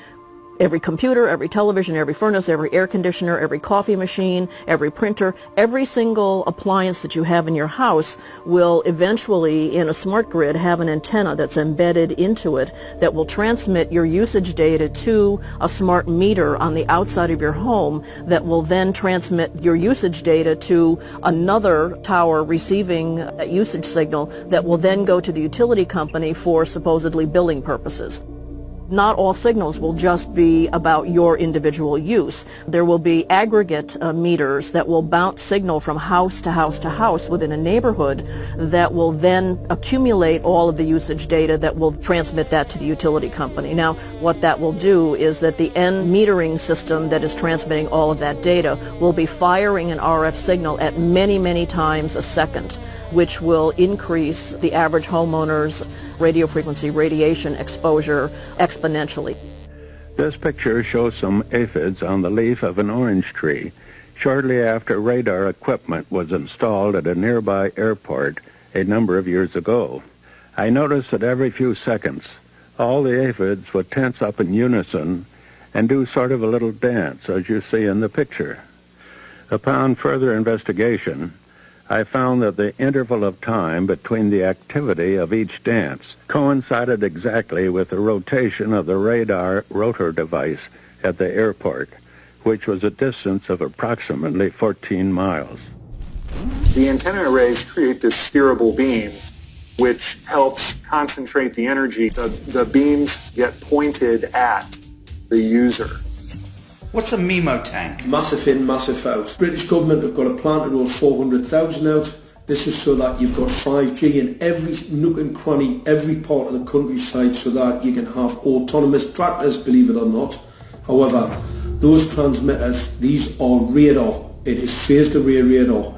computer, every television, every furnace, every air conditioner, every coffee machine, every printer, every single appliance that you have in your house will eventually, in a smart grid, have an antenna that's embedded into it that will transmit your usage data to a smart meter on the outside of your home that will then transmit your usage data to another tower receiving a usage signal that will then go to the utility company for supposedly billing purposes. Not all signals will just be about your individual use. There will be aggregate meters that will bounce signal from house to house to house within a neighborhood that will then accumulate all of the usage data that will transmit that to the utility company. Now, what that will do is that the end metering system that is transmitting all of that data will be firing an RF signal at many, many times a second, which will increase the average homeowner's radio frequency radiation exposure exponentially. This picture shows some aphids on the leaf of an orange tree shortly after radar equipment was installed at a nearby airport a number of years ago. I noticed that every few seconds all the aphids would tense up in unison and do sort of a little dance, as you see in the picture. Upon further investigation, I found that the interval of time between the activity of each dance coincided exactly with the rotation of the radar rotor device at the airport, which was a distance of approximately 14 miles. The antenna arrays create this steerable beam, which helps concentrate the energy. The beams get pointed at the user. What's a MIMO tank? Massive in, massive out. British government have got a plan to roll 400,000 out. This is so that you've got 5G in every nook and cranny, every part of the countryside, so that you can have autonomous tractors, believe it or not. However, those transmitters, these are radar. It is phased array radar.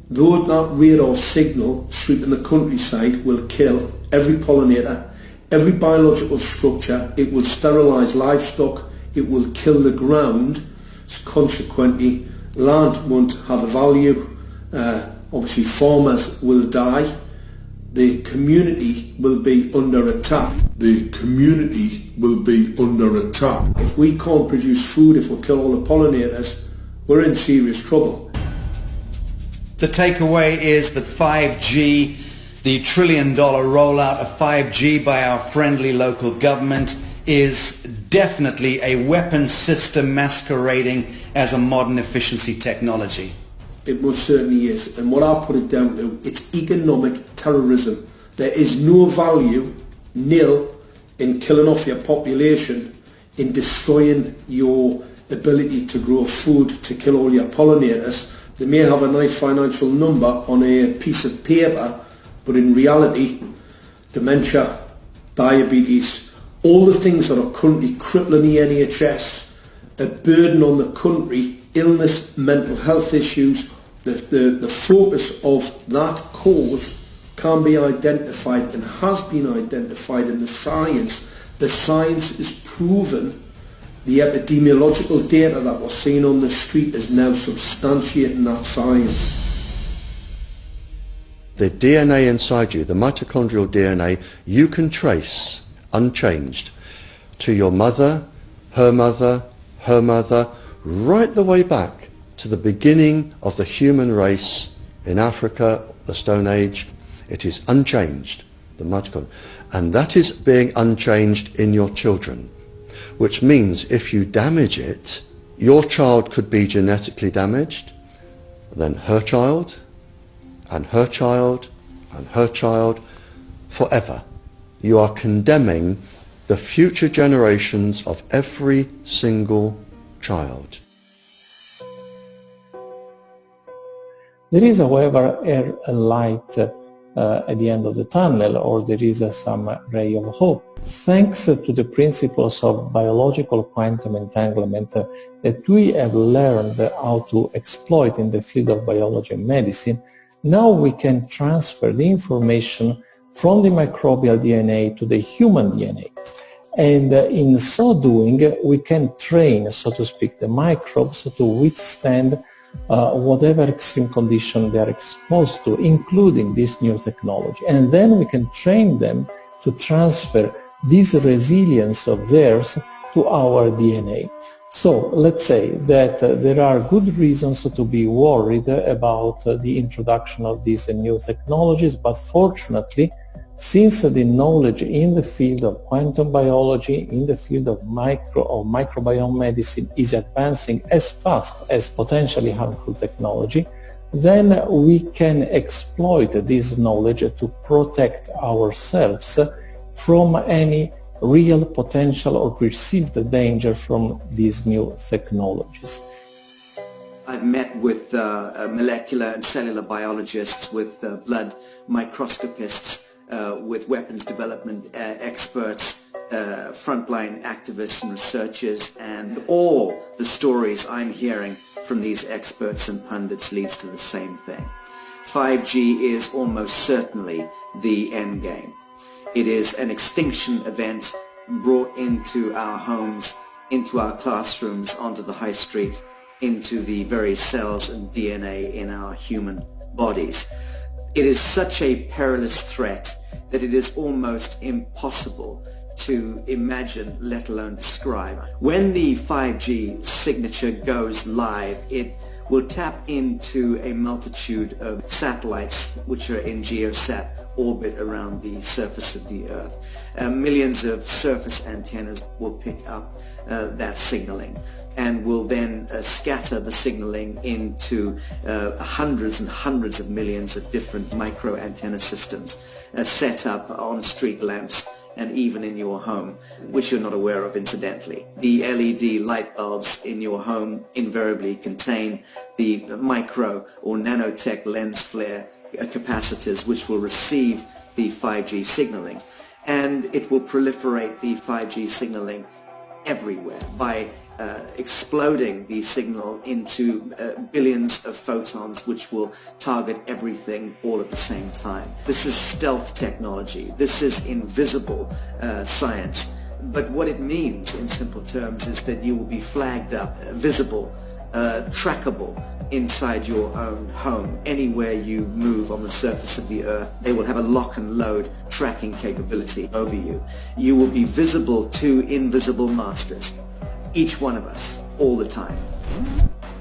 Though that radar signal sweeping the countryside will kill every pollinator, every biological structure, it will sterilise livestock, it will kill the ground, consequently land won't have a value, obviously farmers will die, the community will be under attack. The community will be under attack. If we can't produce food, if we kill all the pollinators, we're in serious trouble. The takeaway is that 5G, the $1 trillion rollout of 5G by our friendly local government, is definitely a weapon system masquerading as a modern efficiency technology. It most certainly is, and what I put it down to, it's economic terrorism. There is no value, nil, in killing off your population, in destroying your ability to grow food, to kill all your pollinators. They may have a nice financial number on a piece of paper, but in reality, dementia, diabetes, all the things that are currently crippling the NHS, a burden on the country, illness, mental health issues, the focus of that cause can be identified and has been identified in the science. The science is proven. The epidemiological data that we're seeing on the street is now substantiating that science. The DNA inside you, the mitochondrial DNA, you can trace unchanged to your mother, her mother, her mother, right the way back to the beginning of the human race in Africa, the Stone Age. It is unchanged, the mitochondria, and that is being unchanged in your children, which means if you damage it, your child could be genetically damaged, then her child, and her child, and her child, forever. You are condemning the future generations of every single child. There is, however, a light at the end of the tunnel, or there is some ray of hope. Thanks to the principles of biological quantum entanglement that we have learned how to exploit in the field of biology and medicine, now we can transfer the information from the microbial DNA to the human DNA. And in so doing, we can train, so to speak, the microbes to withstand whatever extreme condition they are exposed to, including this new technology. And then we can train them to transfer this resilience of theirs to our DNA. So let's say that there are good reasons to be worried about the introduction of these new technologies, but fortunately, since the knowledge in the field of quantum biology, in the field of microbiome medicine is advancing as fast as potentially harmful technology, then we can exploit this knowledge to protect ourselves from any real potential or perceived danger from these new technologies. I've met with molecular and cellular biologists, with blood microscopists, with weapons development experts, frontline activists and researchers, and all the stories I'm hearing from these experts and pundits leads to the same thing. 5G is almost certainly the end game. It is an extinction event brought into our homes, into our classrooms, onto the high street, into the very cells and DNA in our human bodies. It is such a perilous threat that it is almost impossible to imagine, let alone describe. When the 5G signature goes live, it will tap into a multitude of satellites which are in geosat orbit around the surface of the Earth. Millions of surface antennas will pick up that signaling and will then scatter the signaling into hundreds and hundreds of millions of different micro antenna systems set up on street lamps and even in your home, which you're not aware of incidentally. The LED light bulbs in your home invariably contain the micro or nanotech lens flare capacitors which will receive the 5G signaling, and it will proliferate the 5G signaling everywhere by exploding the signal into billions of photons which will target everything all at the same time. This is stealth technology. This is invisible science. But what it means in simple terms is that you will be flagged up, visible, trackable inside your own home. Anywhere you move on the surface of the Earth, they will have a lock and load tracking capability over you. You will be visible to invisible masters, each one of us, all the time.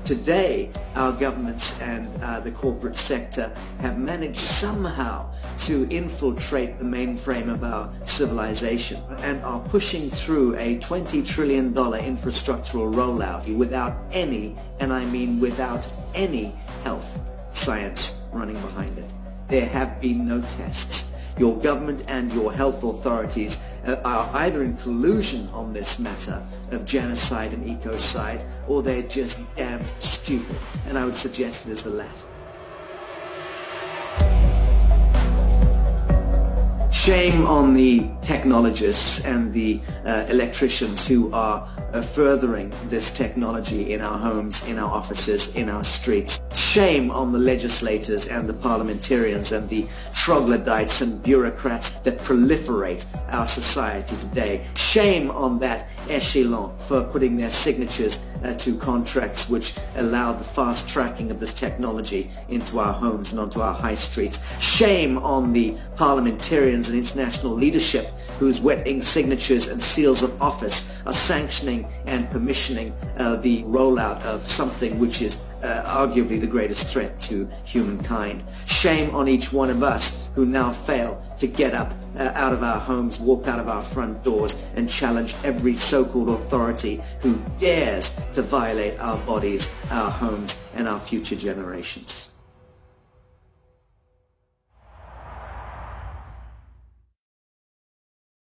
Today, our governments and the corporate sector have managed somehow to infiltrate the mainframe of our civilization and are pushing through a $20 trillion infrastructural rollout without any, and I mean without any, health science running behind it. There have been no tests. Your government and your health authorities are either in collusion on this matter of genocide and ecocide, or they're just damned stupid, and I would suggest it is the latter. Shame on the technologists and the electricians who are furthering this technology in our homes, in our offices, in our streets. Shame on the legislators and the parliamentarians and the troglodytes and bureaucrats that proliferate our society today. Shame on that echelon for putting their signatures to contracts which allow the fast tracking of this technology into our homes and onto our high streets. Shame on the parliamentarians and international leadership whose wet ink signatures and seals of office are sanctioning and permissioning the rollout of something which is arguably the greatest threat to humankind. Shame on each one of us who now fail to get up out of our homes, walk out of our front doors and challenge every so-called authority who dares to violate our bodies, our homes and our future generations.